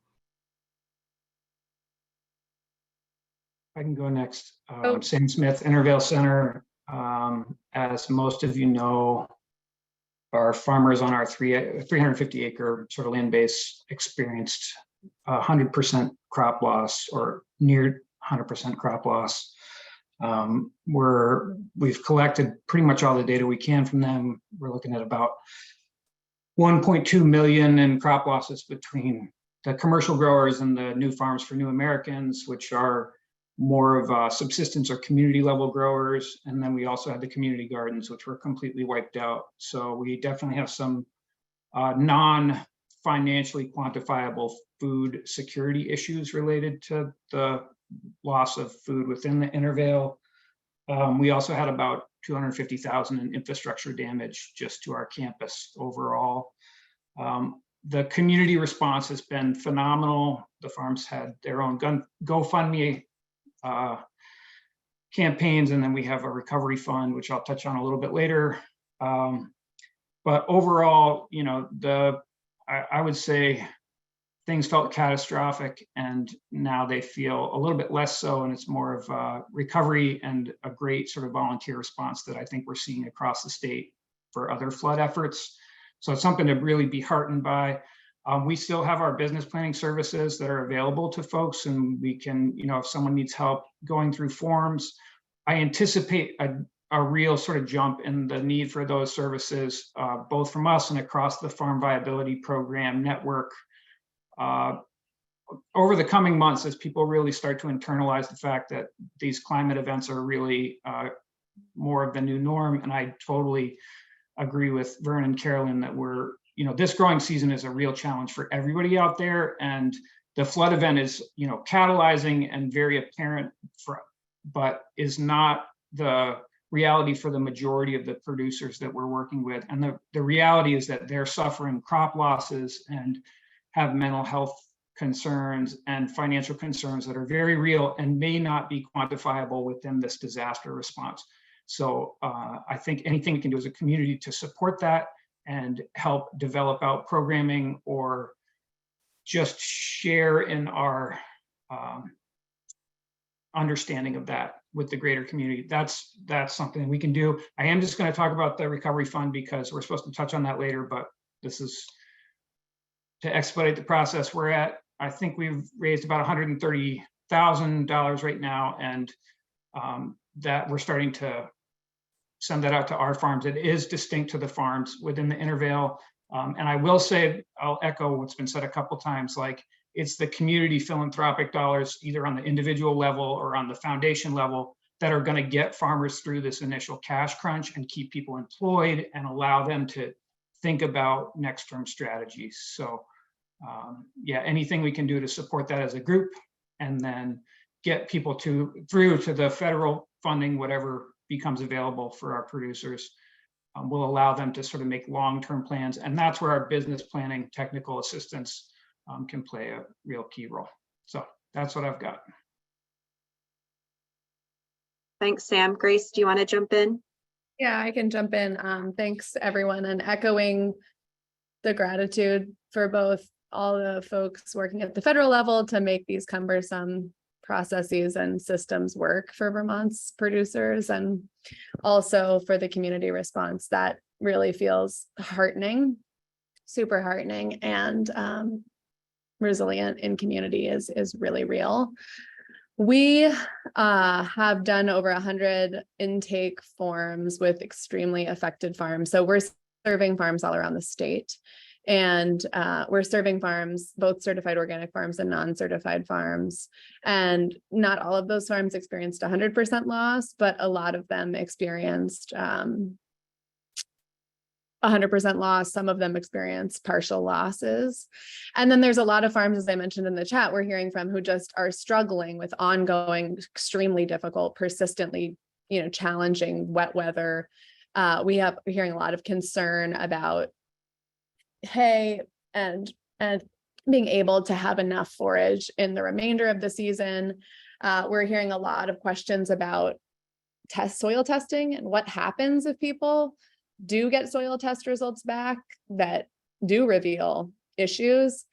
I can go next. Sam Smith, Intervale Center. As most of you know, our farmers on our 350 acre sort of land base experienced 100% crop loss, or near 100% crop loss. We've collected pretty much all the data we can from them. We're looking at about 1.2 million in crop losses between the commercial growers and the new farms for new Americans, which are more of subsistence or community level growers. And then we also had the community gardens, which were completely wiped out. So we definitely have some non-financially quantifiable food security issues related to the loss of food within the Intervale. We also had about 250,000 in infrastructure damage just to our campus overall. the community response has been phenomenal. The farms had their own GoFundMe campaigns, and then we have a recovery fund, which I'll touch on a little bit later. But overall, you know, I would say things felt catastrophic, and now they feel a little bit less so, and it's more of a recovery and a great sort of volunteer response that I think we're seeing across the state for other flood efforts. So it's something to really be heartened by. We still have our business planning services that are available to folks, and we can, you know, if someone needs help going through forms, I anticipate a real sort of jump in the need for those services, both from us and across the Farm Viability Program network over the coming months, as people really start to internalize the fact that these climate events are really more of the new norm. And I totally agree with Vern and Carolyn that we're, you know, this growing season is a real challenge for everybody out there. And the flood event is, you know, catalyzing and very apparent but is not the reality for the majority of the producers that we're working with. And the reality is that they're suffering crop losses and have mental health concerns and financial concerns that are very real and may not be quantifiable within this disaster response. So I think anything we can do as a community to support that and help develop out programming or just share in our understanding of that with the greater community, that's something we can do. I am just going to talk about the recovery fund because we're supposed to touch on that later, but this is to expedite the process. We're at, I think we've raised about $130,000 right now, and that we're starting to send that out to our farms. It is distinct to the farms within the Intervale. And I will say, I'll echo what's been said a couple times, like it's the community philanthropic dollars, either on the individual level or on the foundation level, that are going to get farmers through this initial cash crunch and keep people employed and allow them to think about next term strategies. So yeah, anything we can do to support that as a group and then get people through to the federal funding, whatever becomes available for our producers, will allow them to sort of make long-term plans. And that's where our business planning technical assistance can play a real key role. So that's what I've got. Thanks, Sam. Grace, do you want to jump in? Yeah, I can jump in. Thanks, everyone, and echoing the gratitude for both all the folks working at the federal level to make these cumbersome processes and systems work for Vermont's producers, and also for the community response. That really feels heartening, super heartening, and resilient in community is really real. We have done over 100 intake forms with extremely affected farms. So we're serving farms all around the state. And we're serving farms, both certified organic farms and non-certified farms. And not all of those farms experienced 100% loss, but a lot of them experienced 100% loss. Some of them experienced partial losses. And then there's a lot of farms, as I mentioned in the chat, we're hearing from, who just are struggling with ongoing, extremely difficult, persistently, challenging wet weather. We're hearing a lot of concern about hay and being able to have enough forage in the remainder of the season. We're hearing a lot of questions about soil testing and what happens if people do get soil test results back that do reveal issues.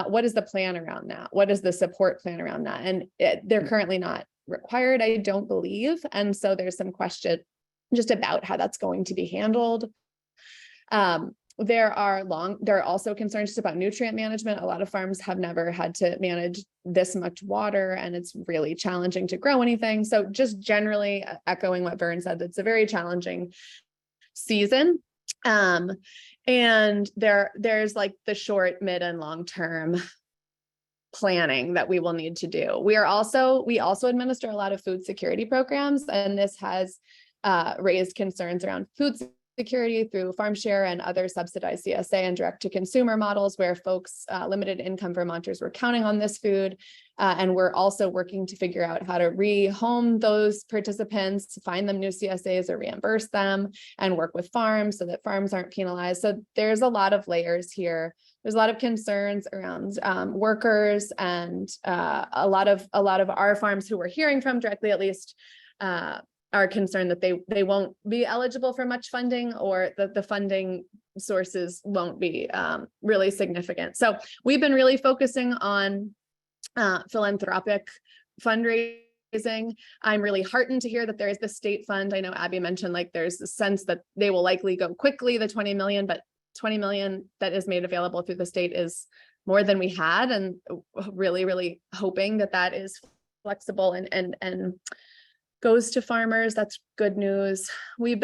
What is the plan around that? What is the support plan around that? And they're currently not required, I don't believe. And so there's some question just about how that's going to be handled. There are also concerns just about nutrient management. A lot of farms have never had to manage this much water, and it's really challenging to grow anything. So just generally echoing what Vern said, it's a very challenging season. And there's like the short, mid, and long-term planning that we will need to do. We also administer a lot of food security programs, and this has raised concerns around food security through farm share and other subsidized CSA and direct to consumer models where folks, limited income Vermonters were counting on this food. And we're also working to figure out how to rehome those participants, find them new CSAs or reimburse them, and work with farms so that farms aren't penalized. So there's a lot of layers here. There's a lot of concerns around workers, and a lot of our farms who we're hearing from directly, at least, are concerned that they won't be eligible for much funding, or that the funding sources won't be really significant. So we've been really focusing on philanthropic fundraising. I'm really heartened to hear that there is the state fund. I know Abby mentioned like there's a sense that they will likely go quickly, the 20 million, but 20 million that is made available through the state is more than we had, and really, really hoping that that is flexible and goes to farmers. That's good news. We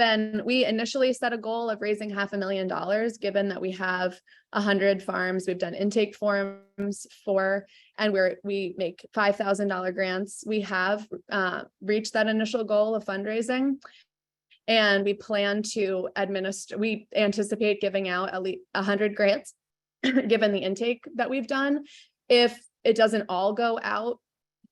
initially set a goal of raising $500,000, given that we have 100 farms we've done intake forms for, and we make $5,000 grants. We have reached that initial goal of fundraising, and we plan to we anticipate giving out at least 100 grants, given the intake that we've done. If it doesn't all go out,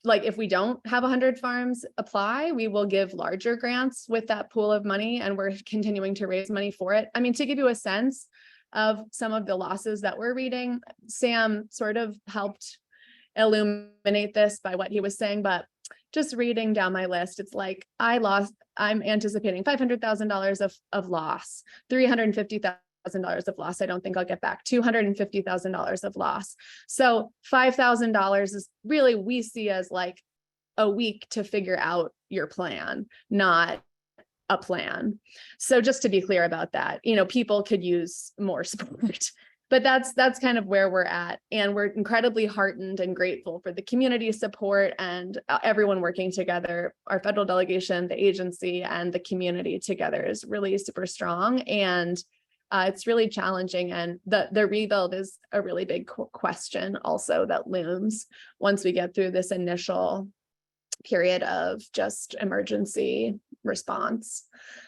like if we don't have 100 farms apply, we will give larger grants with that pool of money, and we're continuing to raise money for it. I mean, to give you a sense of some of the losses that we're reading, Sam sort of helped illuminate this by what he was saying, but just reading down my list, it's like I'm anticipating $500,000 of loss, $350,000 of loss. I don't think I'll get back $250,000 of loss. So $5,000 is really, we see as like a week to figure out your plan, not a plan. So just to be clear about that, people could use more support, but that's kind of where we're at. And we're incredibly heartened and grateful for the community support and everyone working together. Our federal delegation, the agency, and the community together is really super strong. And it's really challenging, and the rebuild is a really big question also that looms once we get through this initial period of just emergency response.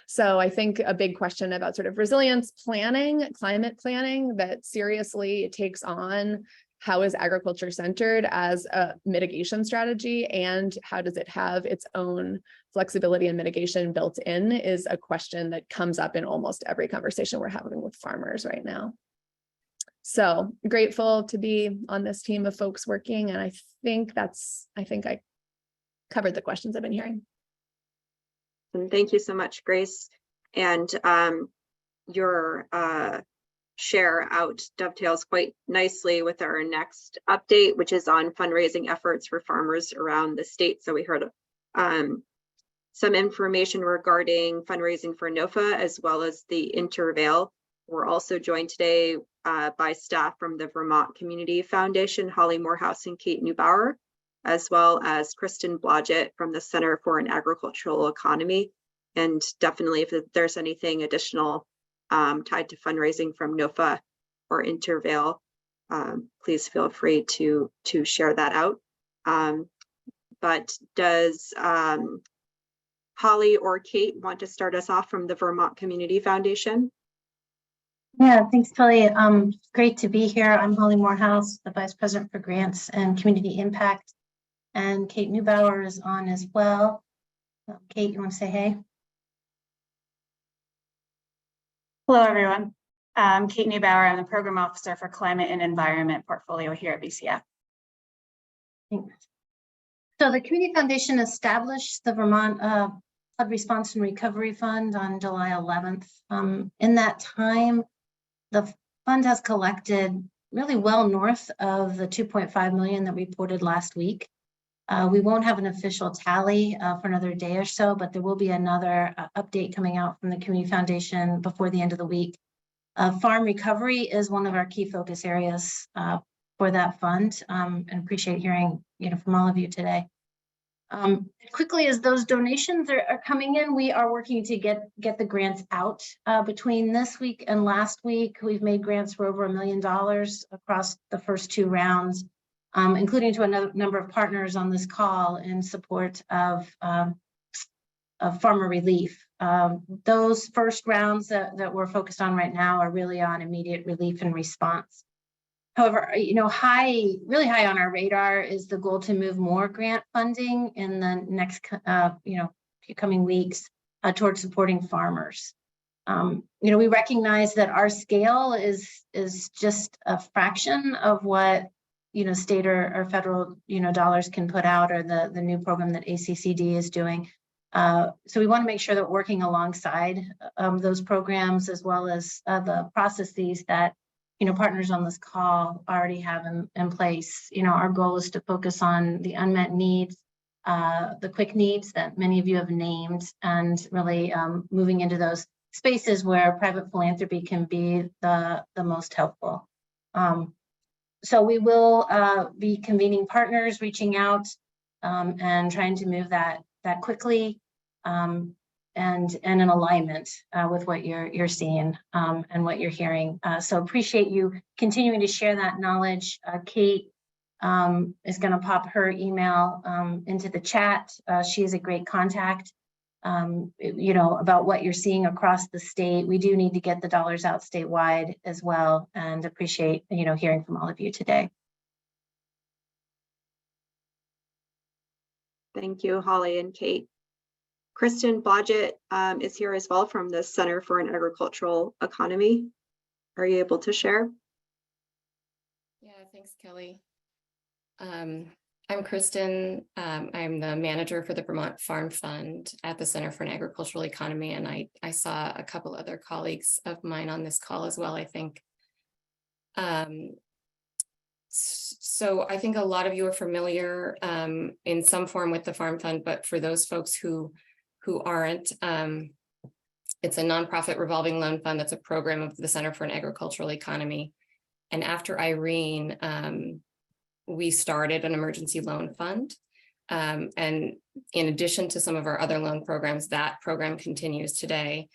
So I think a big question about sort of resilience planning, climate planning, that seriously takes on how is agriculture centered as a mitigation strategy, and how does it have its own flexibility and mitigation built in, is a question that comes up in almost every conversation we're having with farmers right now. So grateful to be on this team of folks working. And I think I covered the questions I've been hearing. And thank you so much, Grace. And your share out dovetails quite nicely with our next update, which is on fundraising efforts for farmers around the state. So we heard some information regarding fundraising for NOFA as well as the Intervale. We're also joined today by staff from the Vermont Community Foundation, Holly Morehouse and Kate Neubauer, as well as Kristen Blodgett from the Center for an Agricultural Economy. And definitely if there's anything additional tied to fundraising from NOFA or Intervale, please feel free to share that out. But does Holly or Kate want to start us off from the Vermont Community Foundation? Yeah, thanks, Kelly. Great to be here. I'm Holly Morehouse, the Vice President for Grants and Community Impact, and Kate Neubauer is on as well. Kate, you want to say hey? Hello, everyone. I'm Kate Neubauer. I'm the Program Officer for Climate and Environment Portfolio here at VCF. Thanks. So the Community Foundation established the Vermont Flood Response and Recovery Fund on July 11th. In that time, the fund has collected really well north of the 2.5 million that we reported last week. We won't have an official tally for another day or so, but there will be another update coming out from the Community Foundation before the end of the week. Farm recovery is one of our key focus areas for that fund, and appreciate hearing from all of you today. Quickly as those donations are coming in, we are working to get the grants out. Between this week and last week, we've made grants for over $1 million across the first two rounds, including to a number of partners on this call in support of farmer relief. Those first rounds that we're focused on right now are really on immediate relief and response. However, you know, really high on our radar is the goal to move more grant funding in the next, few coming weeks towards supporting farmers. You know, we recognize that our scale is just a fraction of what, you know, state or federal, you know, dollars can put out, or the new program that ACCD is doing. So we want to make sure that we're working alongside those programs, as well as the processes that, you know, partners on this call already have in place. You know, our goal is to focus on the unmet needs, the quick needs that many of you have named, and really moving into those spaces where private philanthropy can be the most helpful. So we will be convening partners, reaching out, and trying to move that quickly, and in alignment with what you're seeing and what you're hearing. So appreciate you continuing to share that knowledge. Kate is going to pop her email into the chat. She is a great contact, you know, about what you're seeing across the state. We do need to get the dollars out statewide as well, and appreciate, you know, hearing from all of you today. Thank you, Holly and Kate. Kristen Blodgett is here as well from the Center for an Agricultural Economy. Are you able to share? Yeah, thanks, Kelly. I'm Kristen. I'm the manager for the Vermont Farm Fund at the Center for an Agricultural Economy, and I saw a couple other colleagues of mine on this call as well, I think. So I think a lot of you are familiar in some form with the Farm Fund, but for those folks who aren't, it's a nonprofit revolving loan fund that's a program of the Center for an Agricultural Economy. And after Irene, we started an emergency loan fund. And in addition to some of our other loan programs, that program continues today.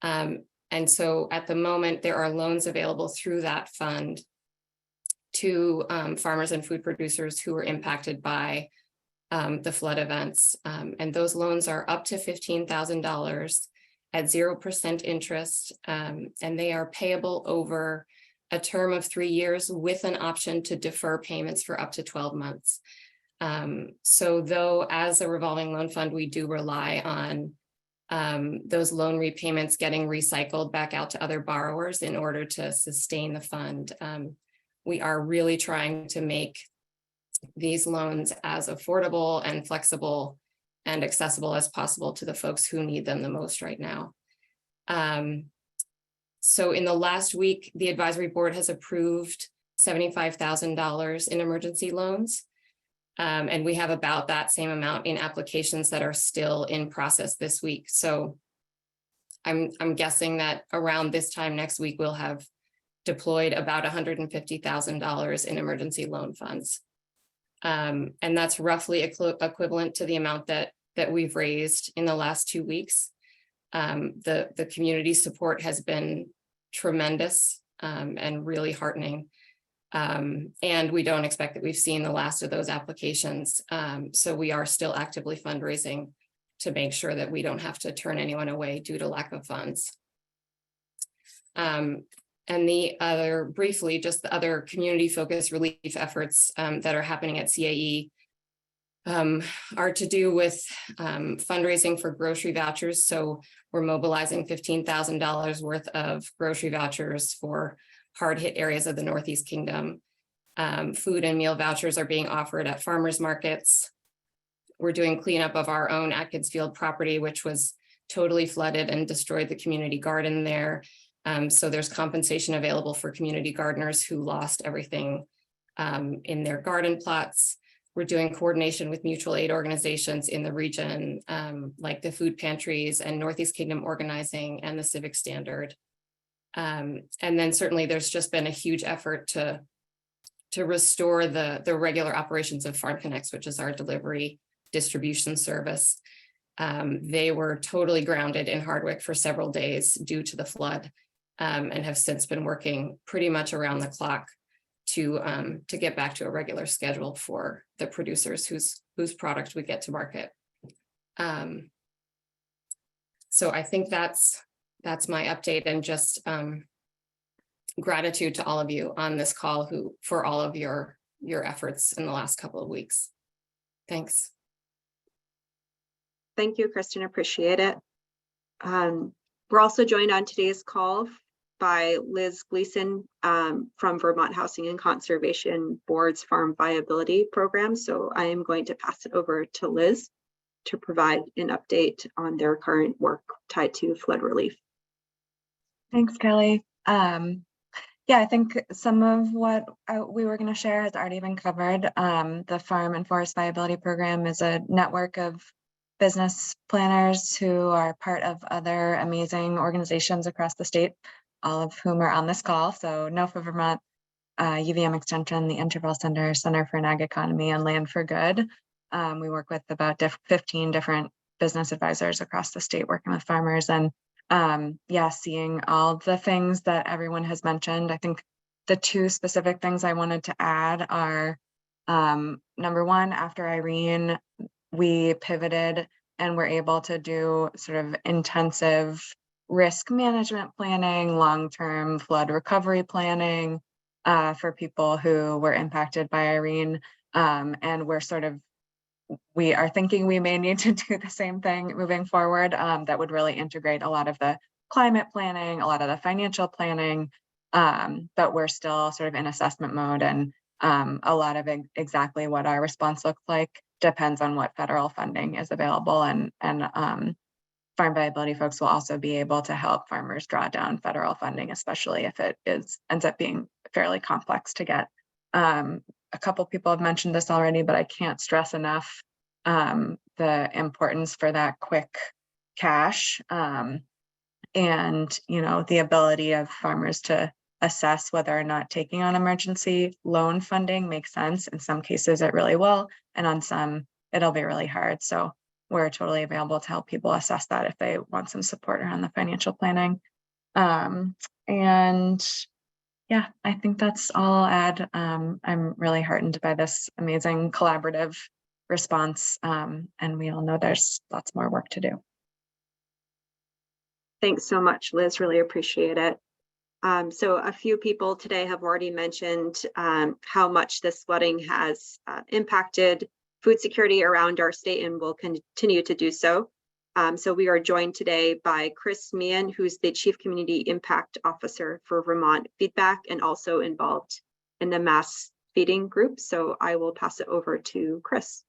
And so at the moment, there are loans available through that fund to farmers and food producers who were impacted by the flood events. And those loans are up to $15,000 at 0% interest, and they are payable over a term of 3 years with an option to defer payments for up to 12 months. So though as a revolving loan fund, we do rely on those loan repayments getting recycled back out to other borrowers in order to sustain the fund, we are really trying to make these loans as affordable and flexible and accessible as possible to the folks who need them the most right now. So in the last week, the advisory board has approved $75,000 in emergency loans. And we have about that same amount in applications that are still in process this week. So I'm guessing that around this time next week, we'll have deployed about $150,000 in emergency loan funds. And that's roughly equivalent to the amount that we've raised in the last 2 weeks. The community support has been tremendous and really heartening. And we don't expect that we've seen the last of those applications. So we are still actively fundraising to make sure that we don't have to turn anyone away due to lack of funds. And the other, briefly, just the other community-focused relief efforts that are happening at CAE are to do with fundraising for grocery vouchers. So we're mobilizing $15,000 worth of grocery vouchers for hard-hit areas of the Northeast Kingdom. Food and meal vouchers are being offered at farmers markets. We're doing cleanup of our own Atkinsfield property, which was totally flooded and destroyed the community garden there. So there's compensation available for community gardeners who lost everything in their garden plots. We're doing coordination with mutual aid organizations in the region, like the food pantries and Northeast Kingdom Organizing and the Civic Standard. And then certainly there's just been a huge effort to restore the regular operations of Farm Connects, which is our delivery distribution service. They were totally grounded in Hardwick for several days due to the flood, and have since been working pretty much around the clock to get back to a regular schedule for the producers whose product we get to market. So I think that's my update, and just gratitude to all of you on this call for all of your efforts in the last couple of weeks. Thanks. Thank you, Kristen. Appreciate it. We're also joined on today's call by Liz Gleason from Vermont Housing and Conservation Board's Farm Viability Program. So I am going to pass it over to Liz to provide an update on their current work tied to flood relief. Thanks, Kelly. Yeah, I think some of what we were going to share has already been covered. The Farm and Forest Viability Program is a network of business planners who are part of other amazing organizations across the state, all of whom are on this call. So NOFA Vermont, UVM Extension, the Interval Center, Center for an Ag Economy, and Land for Good. We work with about 15 different business advisors across the state working with farmers, and yeah, seeing all the things that everyone has mentioned. I think the two specific things I wanted to add are, number one, after Irene, we pivoted and were able to do sort of intensive risk management planning, long-term flood recovery planning for people who were impacted by Irene. And we are thinking we may need to do the same thing moving forward. That would really integrate a lot of the climate planning, a lot of the financial planning, but we're still sort of in assessment mode, and a lot of exactly what our response looks like depends on what federal funding is available, and farm viability folks will also be able to help farmers draw down federal funding, especially if it ends up being fairly complex to get. A couple people have mentioned this already, but I can't stress enough the importance for that quick cash, and the ability of farmers to assess whether or not taking on emergency loan funding makes sense. In some cases it really will, and on some it'll be really hard. So we're totally available to help people assess that if they want some support around the financial planning. And yeah, I think that's all I'll add. I'm really heartened by this amazing collaborative response, and we all know there's lots more work to do. Thanks so much, Liz. Really appreciate it. So a few people today have already mentioned how much this flooding has impacted food security around our state and will continue to do so. So we are joined today by Chris Meehan, who's the Chief Community Impact Officer for Vermont Feedback and also involved in the mass feeding group. So I will pass it over to Chris.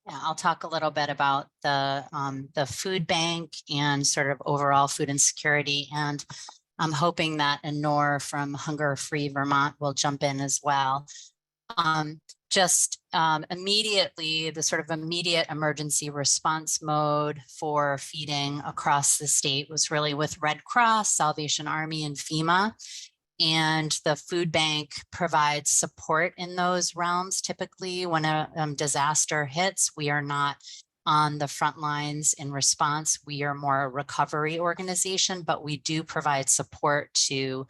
Yeah, I'll talk a little bit about the food bank and sort of overall food insecurity, and I'm hoping that Anor from Hunger Free Vermont will jump in as well. Immediately, the sort of immediate emergency response mode for feeding across the state was really with Red Cross, Salvation Army, and FEMA. And the food bank provides support in those realms. Typically, when a disaster hits, we are not on the front lines in response. We are more a recovery organization, but we do provide support to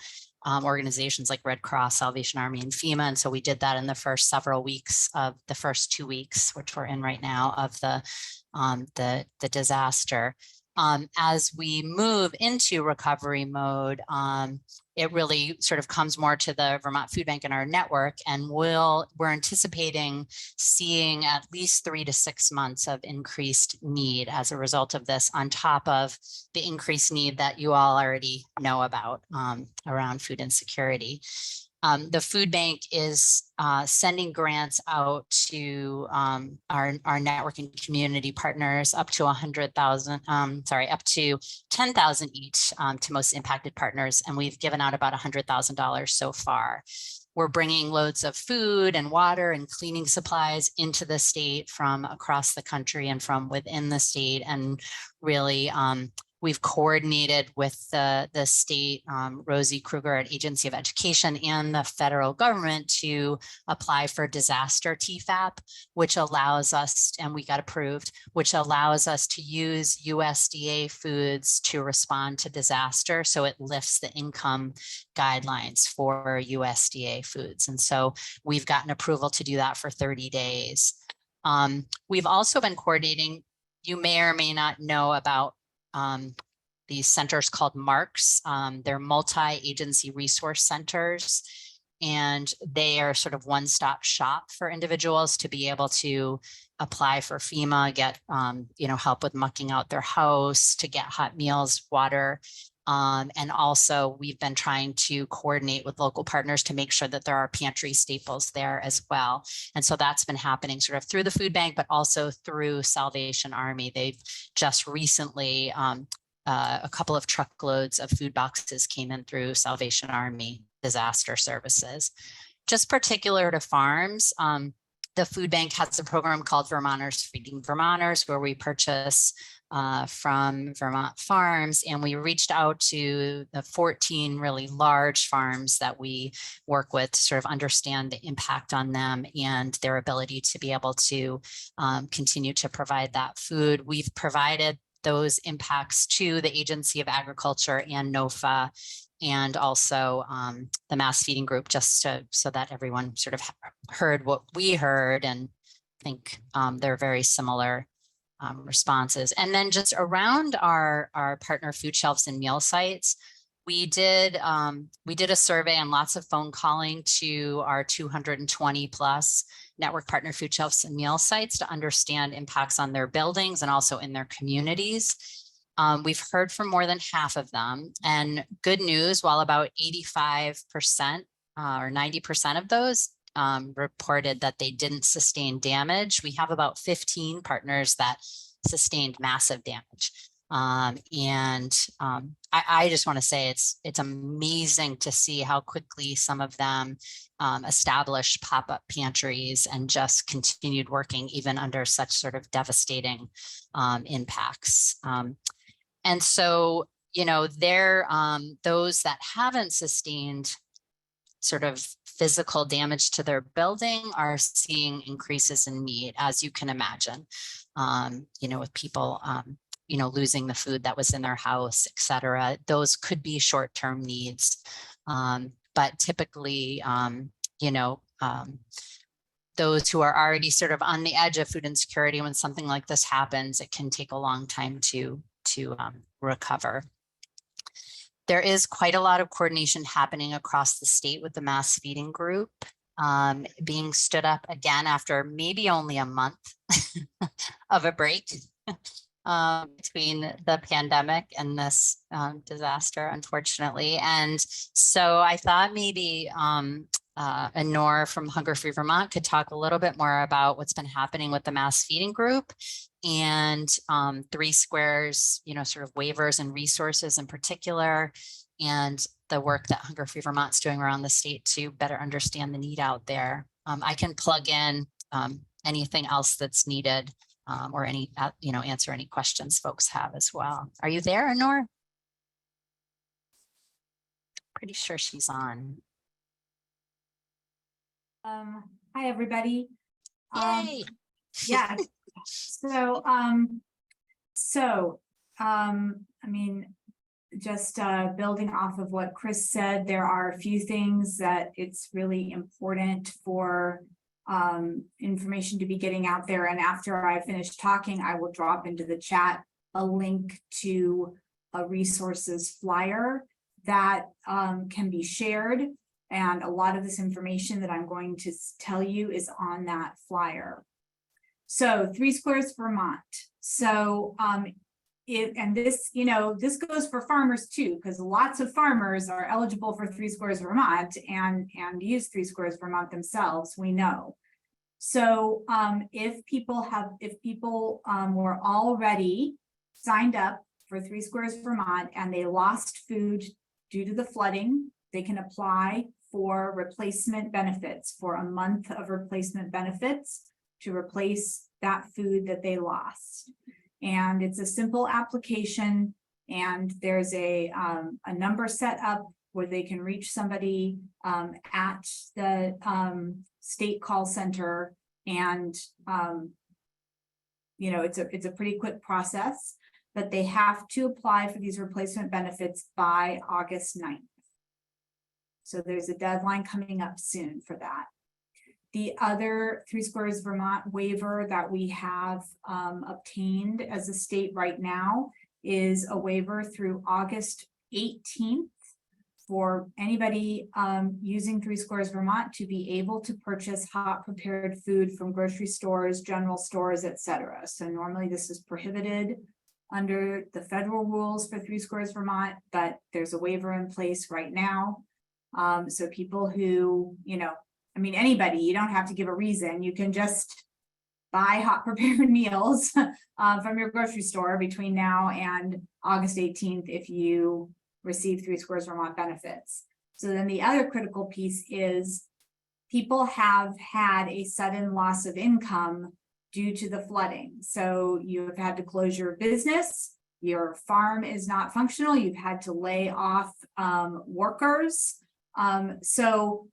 organizations like Red Cross, Salvation Army, and FEMA. And so we did that in the first several weeks of the first 2 weeks, which we're in right now, of the disaster. As we move into recovery mode, it really sort of comes more to the Vermont Food Bank and our network, and we're anticipating seeing at least 3 to 6 months of increased need as a result of this, on top of the increased need that you all already know about around food insecurity. The food bank is sending grants out to our network and community partners up to up to 10,000 each to most impacted partners, and we've given out about $100,000 so far. We're bringing loads of food and water and cleaning supplies into the state from across the country and from within the state, and really we've coordinated with the state, Rosie Kruger at Agency of Education, and the federal government to apply for disaster TFAP, which allows us, and we got approved, which allows us to use USDA foods to respond to disaster. So it lifts the income guidelines for USDA foods. And so we've gotten approval to do that for 30 days. We've also been coordinating, you may or may not know about these centers called MARCs. They're multi-agency resource centers, and they are sort of one-stop shop for individuals to be able to apply for FEMA, get help with mucking out their house, to get hot meals, water. And also we've been trying to coordinate with local partners to make sure that there are pantry staples there as well. And so that's been happening sort of through the food bank, but also through Salvation Army. They've just recently, a couple of truckloads of food boxes came in through Salvation Army disaster services. Just particular to farms, the food bank has a program called Vermonters Feeding Vermonters, where we purchase from Vermont farms, and we reached out to the 14 really large farms that we work with to sort of understand the impact on them and their ability to be able to continue to provide that food. We've provided those impacts to the Agency of Agriculture and NOFA, and also the Mass Feeding Group, just so that everyone sort of heard what we heard, and I think they're very similar responses. And then just around our partner food shelves and meal sites, we did a survey and lots of phone calling to our 220 plus network partner food shelves and meal sites to understand impacts on their buildings and also in their communities. We've heard from more than half of them, and good news, while about 85% or 90% of those reported that they didn't sustain damage, we have about 15 partners that sustained massive damage. I just want to say it's amazing to see how quickly some of them established pop-up pantries and just continued working even under such sort of devastating impacts. And so, those that haven't sustained sort of physical damage to their building are seeing increases in need, as you can imagine, with people, losing the food that was in their house, et cetera. Those could be short-term needs. But typically, those who are already sort of on the edge of food insecurity, when something like this happens, it can take a long time to recover. There is quite a lot of coordination happening across the state with the Mass Feeding Group being stood up again after maybe only a month of a break between the pandemic and this disaster, unfortunately. And so I thought maybe Anor from Hunger Free Vermont could talk a little bit more about what's been happening with the Mass Feeding Group and 3 Squares, sort of waivers and resources in particular, and the work that Hunger Free Vermont's doing around the state to better understand the need out there. I can plug in anything else that's needed or any, answer any questions folks have as well. Are you there, Anor? Pretty sure she's on. Hi, everybody. Yay. Yeah. So, just building off of what Chris said, there are a few things that it's really important for information to be getting out there. And after I finish talking, I will drop into the chat a link to a resources flyer that can be shared. And a lot of this information that I'm going to tell you is on that flyer. So 3 Squares Vermont. So this goes for farmers too, because lots of farmers are eligible for 3 Squares Vermont and use 3 Squares Vermont themselves, we know. So if people were already signed up for 3 Squares Vermont and they lost food due to the flooding, they can apply for replacement benefits, for a month of replacement benefits to replace that food that they lost. And it's a simple application, and there's a number set up where they can reach somebody at the state call center, and it's a pretty quick process, but they have to apply for these replacement benefits by August 9th. So there's a deadline coming up soon for that. The other 3 Squares Vermont waiver that we have obtained as a state right now is a waiver through August 18th for anybody using 3 Squares Vermont to be able to purchase hot prepared food from grocery stores, general stores, etc. So normally this is prohibited under the federal rules for 3 Squares Vermont, but there's a waiver in place right now. So people who, I mean, anybody, you don't have to give a reason. You can just buy hot prepared meals from your grocery store between now and August 18th if you receive 3 Squares Vermont benefits. So then the other critical piece is people have had a sudden loss of income due to the flooding. So you have had to close your business, your farm is not functional, you've had to lay off workers. All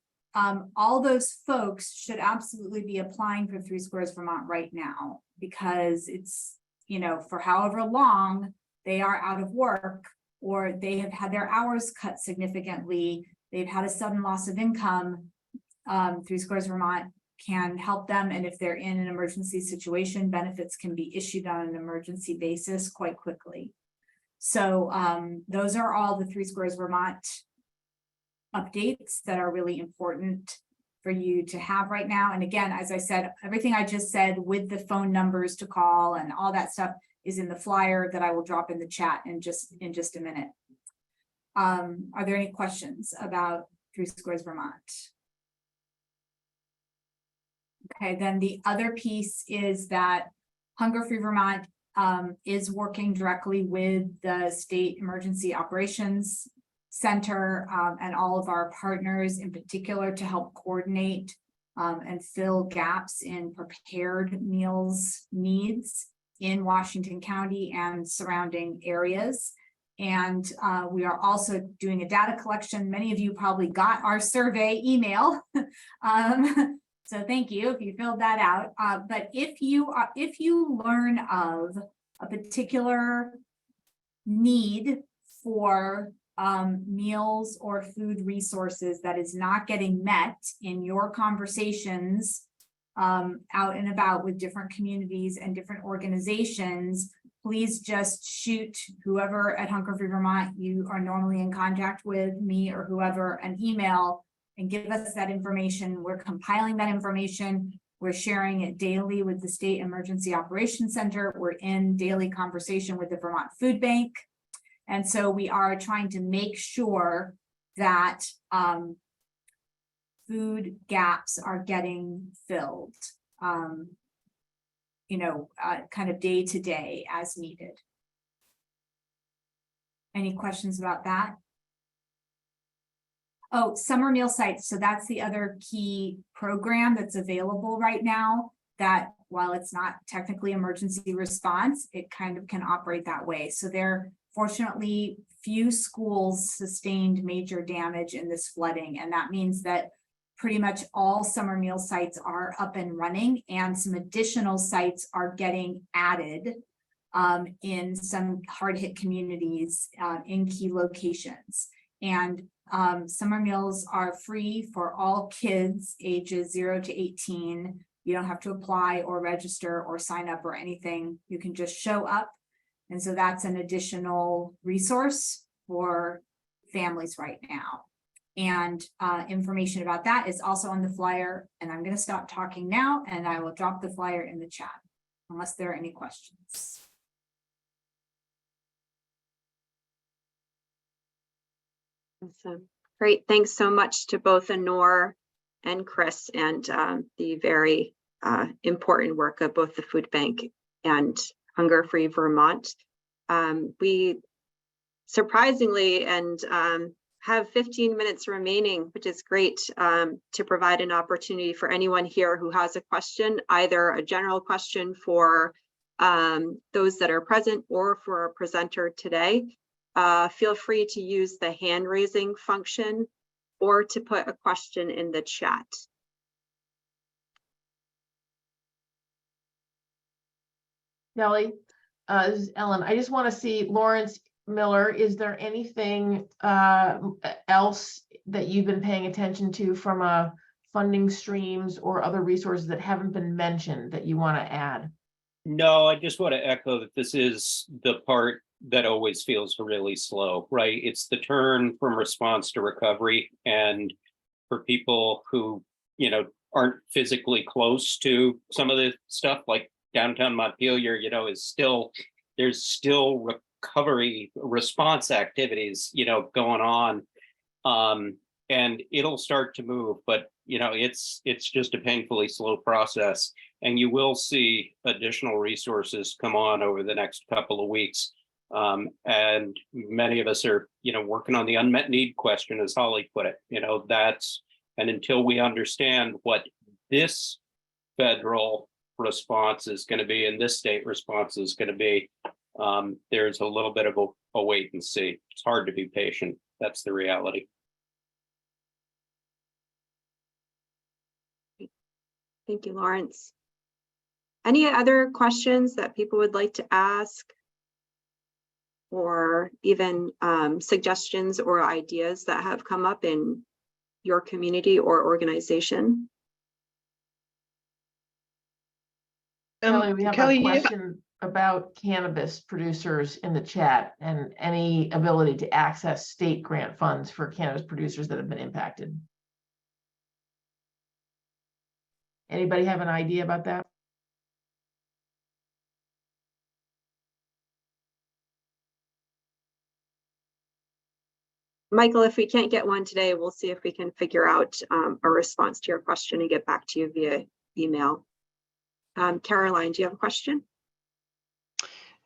those folks should absolutely be applying for 3 Squares Vermont right now, because it's, for however long they are out of work, or they have had their hours cut significantly, they've had a sudden loss of income. 3 Squares Vermont can help them. And if they're in an emergency situation, benefits can be issued on an emergency basis quite quickly. So those are all the 3 Squares Vermont updates that are really important for you to have right now. And again, as I said, everything I just said with the phone numbers to call and all that stuff is in the flyer that I will drop in the chat in just a minute. Are there any questions about 3 Squares Vermont? Okay, then the other piece is that Hunger Free Vermont is working directly with the State Emergency Operations Center and all of our partners in particular to help coordinate and fill gaps in prepared meals needs in Washington County and surrounding areas. And we are also doing a data collection. Many of you probably got our survey email. So thank you if you filled that out. But if you learn of a particular need for meals or food resources that is not getting met in your conversations out and about with different communities and different organizations, please just shoot whoever at Hunger Free Vermont you are normally in contact with, me or whoever, an email and give us that information. We're compiling that information. We're sharing it daily with the State Emergency Operations Center. We're in daily conversation with the Vermont Food Bank. And so we are trying to make sure that food gaps are getting filled, kind of day to day as needed. Any questions about that? Oh, summer meal sites. So that's the other key program that's available right now that while it's not technically emergency response, it kind of can operate that way. So fortunately, few schools sustained major damage in this flooding. And that means that pretty much all summer meal sites are up and running, and some additional sites are getting added in some hard-hit communities in key locations. And summer meals are free for all kids ages 0 to 18. You don't have to apply or register or sign up or anything. You can just show up. And so that's an additional resource for families right now. And information about that is also on the flyer. And I'm going to stop talking now and I will drop the flyer in the chat unless there are any questions. Awesome. Great. Thanks so much to both Anor and Chris and the very important work of both the Food Bank and Hunger Free Vermont. We surprisingly have 15 minutes remaining, which is great to provide an opportunity for anyone here who has a question, either a general question for those that are present or for a presenter today. Feel free to use the hand raising function or to put a question in the chat. Kelly, this is Ellen. I just want to see, Lawrence Miller, is there anything else that you've been paying attention to from funding streams or other resources that haven't been mentioned that you want to add? No, I just want to echo that this is the part that always feels really slow, right? It's the turn from response to recovery. And for people who, aren't physically close to some of the stuff like downtown Montpelier, there's still recovery response activities, going on. And it'll start to move, but it's just a painfully slow process. And you will see additional resources come on over the next couple of weeks. And many of us are, working on the unmet need question, as Holly put it. And until we understand what this federal response is going to be and this state response is going to be, there's a little bit of a wait and see. It's hard to be patient. That's the reality. Thank you, Lawrence. Any other questions that people would like to ask? Or even suggestions or ideas that have come up in your community or organization? Kelly, we have Kelly, a question about cannabis producers in the chat and any ability to access state grant funds for cannabis producers that have been impacted. Anybody have an idea about that? Michael, if we can't get one today, we'll see if we can figure out a response to your question and get back to you via email. Caroline, do you have a question?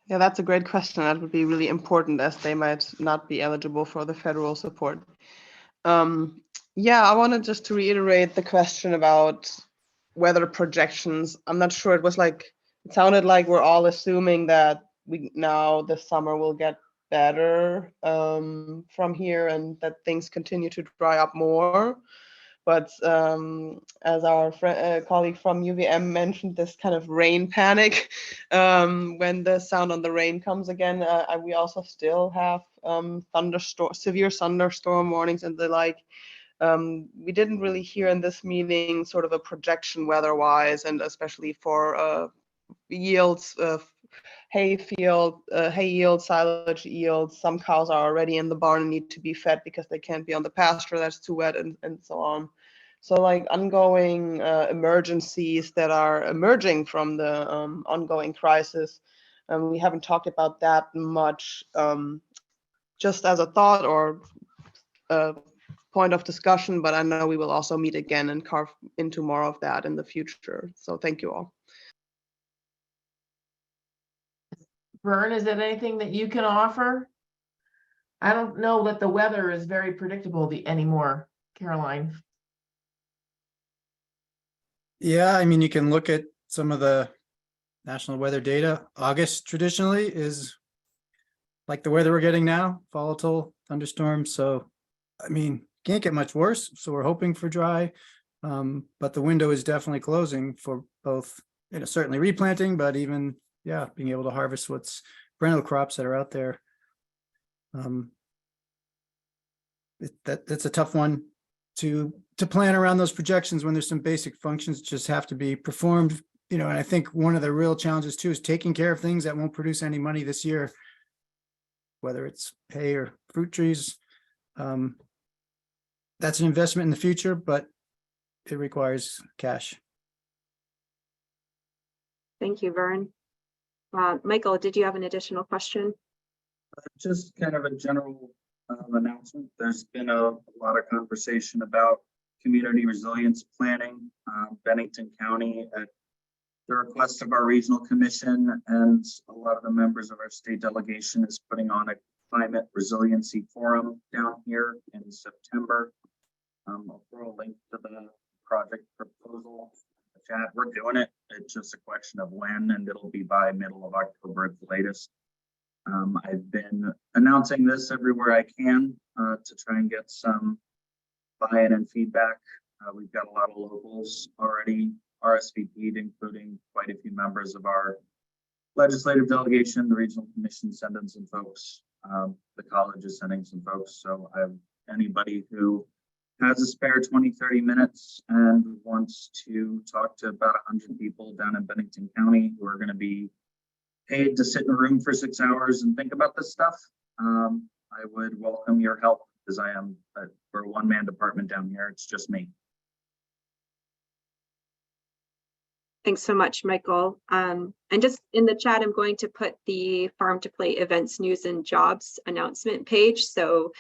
Yeah, that's a great question. That would be really important as they might not be eligible for the federal support. Yeah, I wanted just to reiterate the question about weather projections. I'm not sure. It sounded like we're all assuming that now this summer will get better from here and that things continue to dry up more. But as our colleague from UVM mentioned, this kind of rain panic, when the sound on the rain comes again, we also still have severe thunderstorm warnings and the like. We didn't really hear in this meeting sort of a projection weather-wise, and especially for yields, hay yield, silage yields. Some cows are already in the barn and need to be fed because they can't be on the pasture that's too wet, and so on. So like ongoing emergencies that are emerging from the ongoing crisis. We haven't talked about that much, just as a thought or a point of discussion, but I know we will also meet again and carve into more of that in the future. So thank you all. Vern, is there anything that you can offer? I don't know that the weather is very predictable anymore, Caroline. Yeah, I mean, you can look at some of the national weather data. August traditionally is like the weather we're getting now, volatile thunderstorms. So, I mean, can't get much worse. So we're hoping for dry, but the window is definitely closing for both, certainly replanting, but even, being able to harvest what's perennial crops that are out there. That's a tough one to plan around those projections when there's some basic functions just have to be performed, and I think one of the real challenges too is taking care of things that won't produce any money this year, whether it's hay or fruit trees. That's an investment in the future, but it requires cash. Thank you, Vern. Michael, did you have an additional question? Just kind of a general announcement. There's been a lot of conversation about community resilience planning. Bennington County, at the request of our regional commission and a lot of the members of our state delegation, is putting on a climate resiliency forum down here in September. I'll throw a link to the project proposal in the chat. We're doing it. It's just a question of when, and it'll be by middle of October at the latest. I've been announcing this everywhere I can to try and get some buy-in and feedback. We've got a lot of locals already RSVP'd, including quite a few members of our legislative delegation. The regional commission sending some folks. The college is sending some folks. So I have anybody who has a spare 20-30 minutes and wants to talk to about 100 people down in Bennington County who are going to be paid to sit in a room for 6 hours and think about this stuff, I would welcome your help, because we're a one-man department down here. It's just me. Thanks so much, Michael. And just in the chat, I'm going to put the Farm to Plate events, news and jobs announcement page. So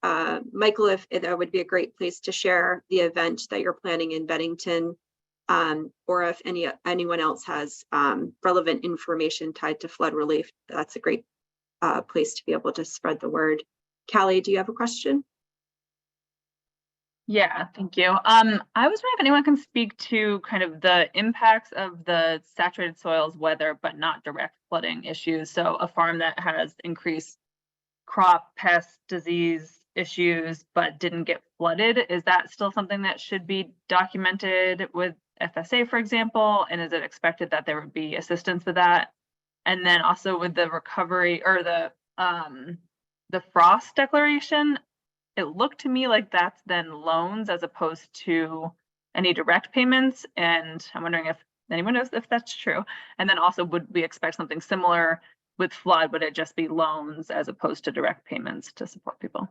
Michael, if that would be a great place to share the event that you're planning in Bennington, or if anyone else has relevant information tied to flood relief, that's a great place to be able to spread the word. Callie, do you have a question? Yeah, thank you. I was wondering if anyone can speak to kind of the impacts of the saturated soils weather, but not direct flooding issues. So a farm that has increased crop pest disease issues, but didn't get flooded, is that still something that should be documented with FSA, for example? And is it expected that there would be assistance with that? And then also with the recovery or the frost declaration, it looked to me like that's then loans as opposed to any direct payments. And I'm wondering if anyone knows if that's true. And then also, would we expect something similar with flood? Would it just be loans as opposed to direct payments to support people?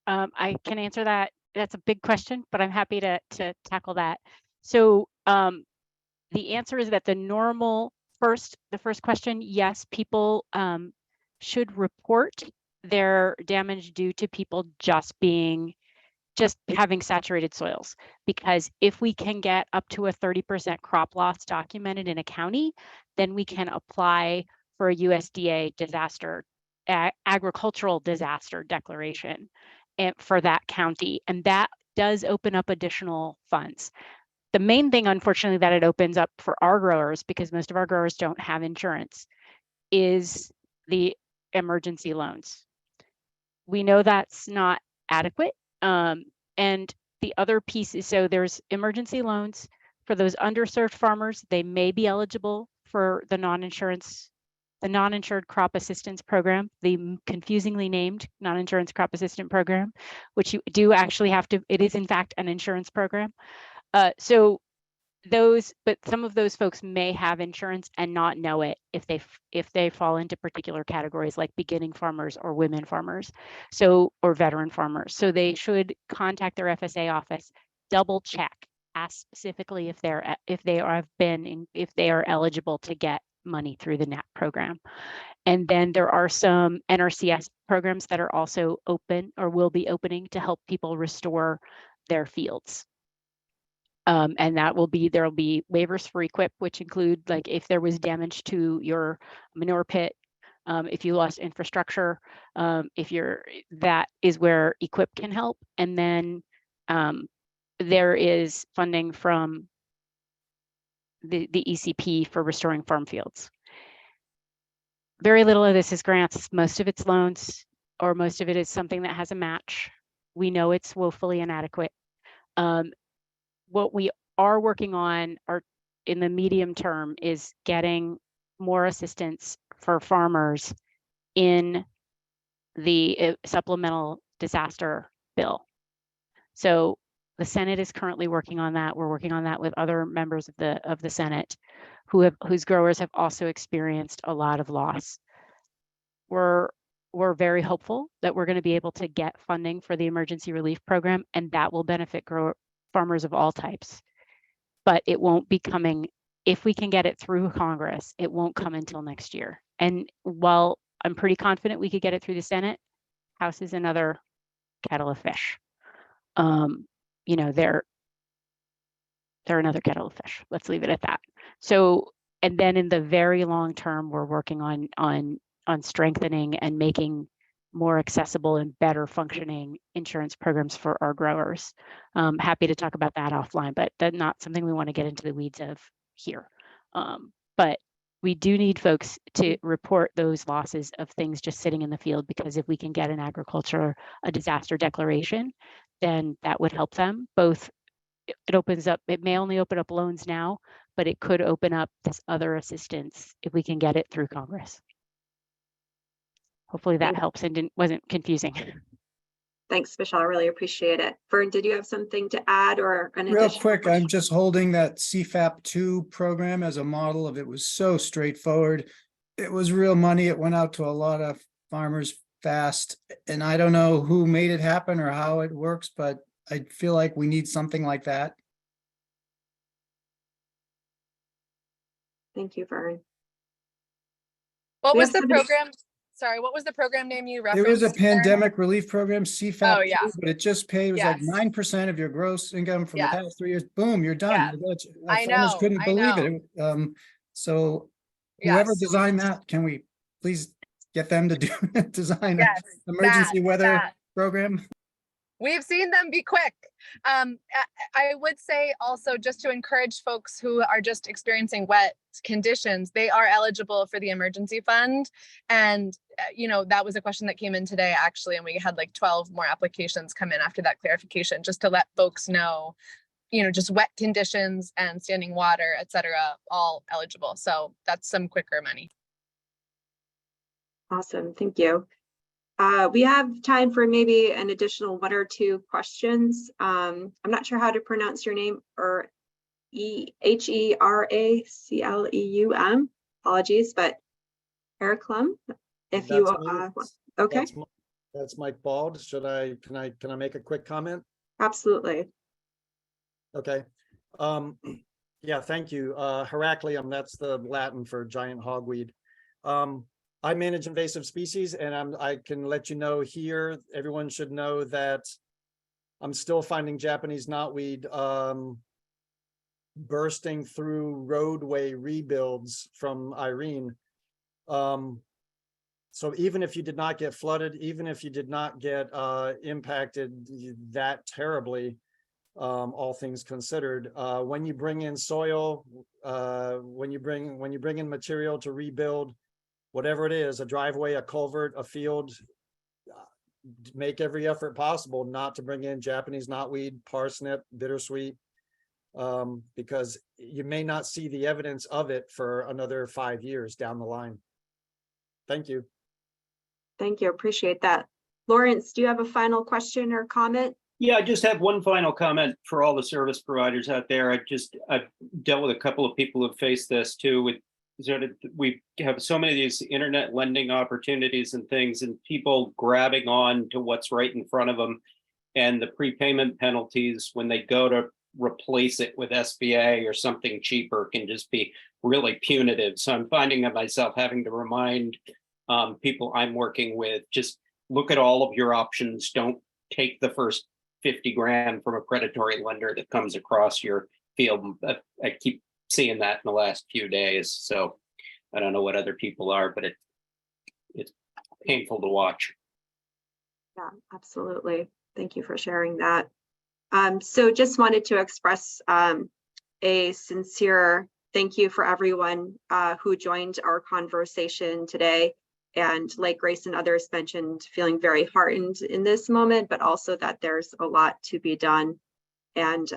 I can answer that. That's a big question, but I'm happy to tackle that. So the answer is that the first question, yes, people should report their damage due to people just having saturated soils, because if we can get up to a 30% crop loss documented in a county, then we can apply for a USDA agricultural disaster declaration for that county, and that does open up additional funds. The main thing, unfortunately, that it opens up for our growers, because most of our growers don't have insurance, is the emergency loans. We know that's not adequate. And the other piece is, so there's emergency loans for those underserved farmers. They may be eligible for the non-insured crop assistance program, the confusingly named non-insurance crop assistance program, which you do actually have to, it is in fact an insurance program. But some of those folks may have insurance and not know it if they fall into particular categories like beginning farmers or women farmers, or veteran farmers. So they should contact their FSA office, double check, ask specifically if they are eligible to get money through the NAP program. And then there are some NRCS programs that are also open or will be opening to help people restore their fields. And there will be waivers for EQIP, which include, like, if there was damage to your manure pit, if you lost infrastructure, that is where EQIP can help. And then there is funding from the ECP for restoring farm fields. Very little of this is grants. Most of it's loans, or most of it is something that has a match. We know it's woefully inadequate. What we are working on in the medium term is getting more assistance for farmers in the supplemental disaster bill. So the Senate is currently working on that. We're working on that with other members of the Senate whose growers have also experienced a lot of loss. We're very hopeful that we're going to be able to get funding for the emergency relief program, and that will benefit farmers of all types. But it won't be coming, if we can get it through Congress, it won't come until next year. And while I'm pretty confident we could get it through the Senate, House is another kettle of fish. They're another kettle of fish. Let's leave it at that. So, and then in the very long term, we're working on strengthening and making more accessible and better functioning insurance programs for our growers. Happy to talk about that offline, but that's not something we want to get into the weeds of here. But we do need folks to report those losses of things just sitting in the field, because if we can get a disaster declaration, then that would help them. Both, it may only open up loans now, but it could open up this other assistance if we can get it through Congress. Hopefully that helps and wasn't confusing. Thanks, Michelle. I really appreciate it. Vern, did you have something to add or an Real additional quick, question? I'm just holding that CFAP 2 program as a model of, it was so straightforward. it was real money. It went out to a lot of farmers fast. And I don't know who made it happen or how it works, but I feel like we need something like that. Thank you, Vern. What We was have the somebody- program? Sorry, what was the program name you There was a referenced? Vern? pandemic relief program, CFAP, Oh, yeah. but it just paid, was like Yes. 9% of your gross income from the Yes. past 3 years. Boom, you're done. Yes. I Farmers know, couldn't I believe know. it. So whoever Yes. designed that, can we please get them to do design an Yes, emergency weather that. program? We've seen them be quick. I would say also, just to encourage folks who are just experiencing wet conditions, they are eligible for the emergency fund. And, that was a question that came in today, actually, and we had like 12 more applications come in after that clarification, just to let folks know, just wet conditions and standing water, et cetera, all eligible. So that's some quicker money. Awesome, thank you. We have time for maybe an additional 1 or 2 questions. I'm not sure how to pronounce your name, or Heracleum. Apologies, but Heracleum, if you okay. That's Mike Bald. Can I make a quick comment? Absolutely. Okay. Yeah, thank you. Heracleum, that's the Latin for giant hogweed. I manage invasive species, and I can let you know here, everyone should know that I'm still finding Japanese knotweed bursting through roadway rebuilds from Irene. So even if you did not get flooded, even if you did not get impacted that terribly, all things considered, when you bring in soil, when you bring in material to rebuild, whatever it is, a driveway, a culvert, a field, make every effort possible not to bring in Japanese knotweed, parsnip, bittersweet, because you may not see the evidence of it for another 5 years down the line. Thank you. Thank you, appreciate that. Lawrence, do you have a final question or comment? Yeah, I just have one final comment for all the service providers out there. I've dealt with a couple of people who faced this too, with we have so many of these internet lending opportunities and things, and people grabbing on to what's right in front of them, and the prepayment penalties when they go to replace it with SBA or something cheaper can just be really punitive. So I'm finding myself having to remind people I'm working with, just look at all of your options. Don't take the first 50 grand from a predatory lender that comes across your field. I keep seeing that in the last few days. So I don't know what other people are, but it's painful to watch. Yeah, absolutely. Thank you for sharing that. So just wanted to express a sincere thank you for everyone who joined our conversation today. And like Grace and others mentioned, feeling very heartened in this moment, but also that there's a lot to be done. And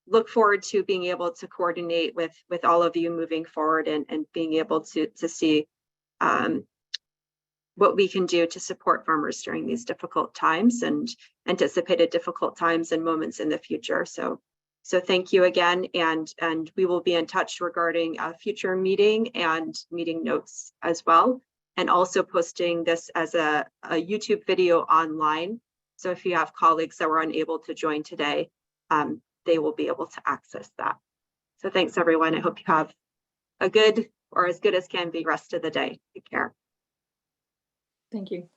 look forward to being able to coordinate with all of you moving forward, and being able to see what we can do to support farmers during these difficult times and anticipated difficult times and moments in the future. So thank you again, and we will be in touch regarding a future meeting and meeting notes as well, and also posting this as a YouTube video online. So if you have colleagues that were unable to join today, they will be able to access that. So thanks everyone. I hope you have a good, or as good as can be, rest of the day. Take care. Thank you.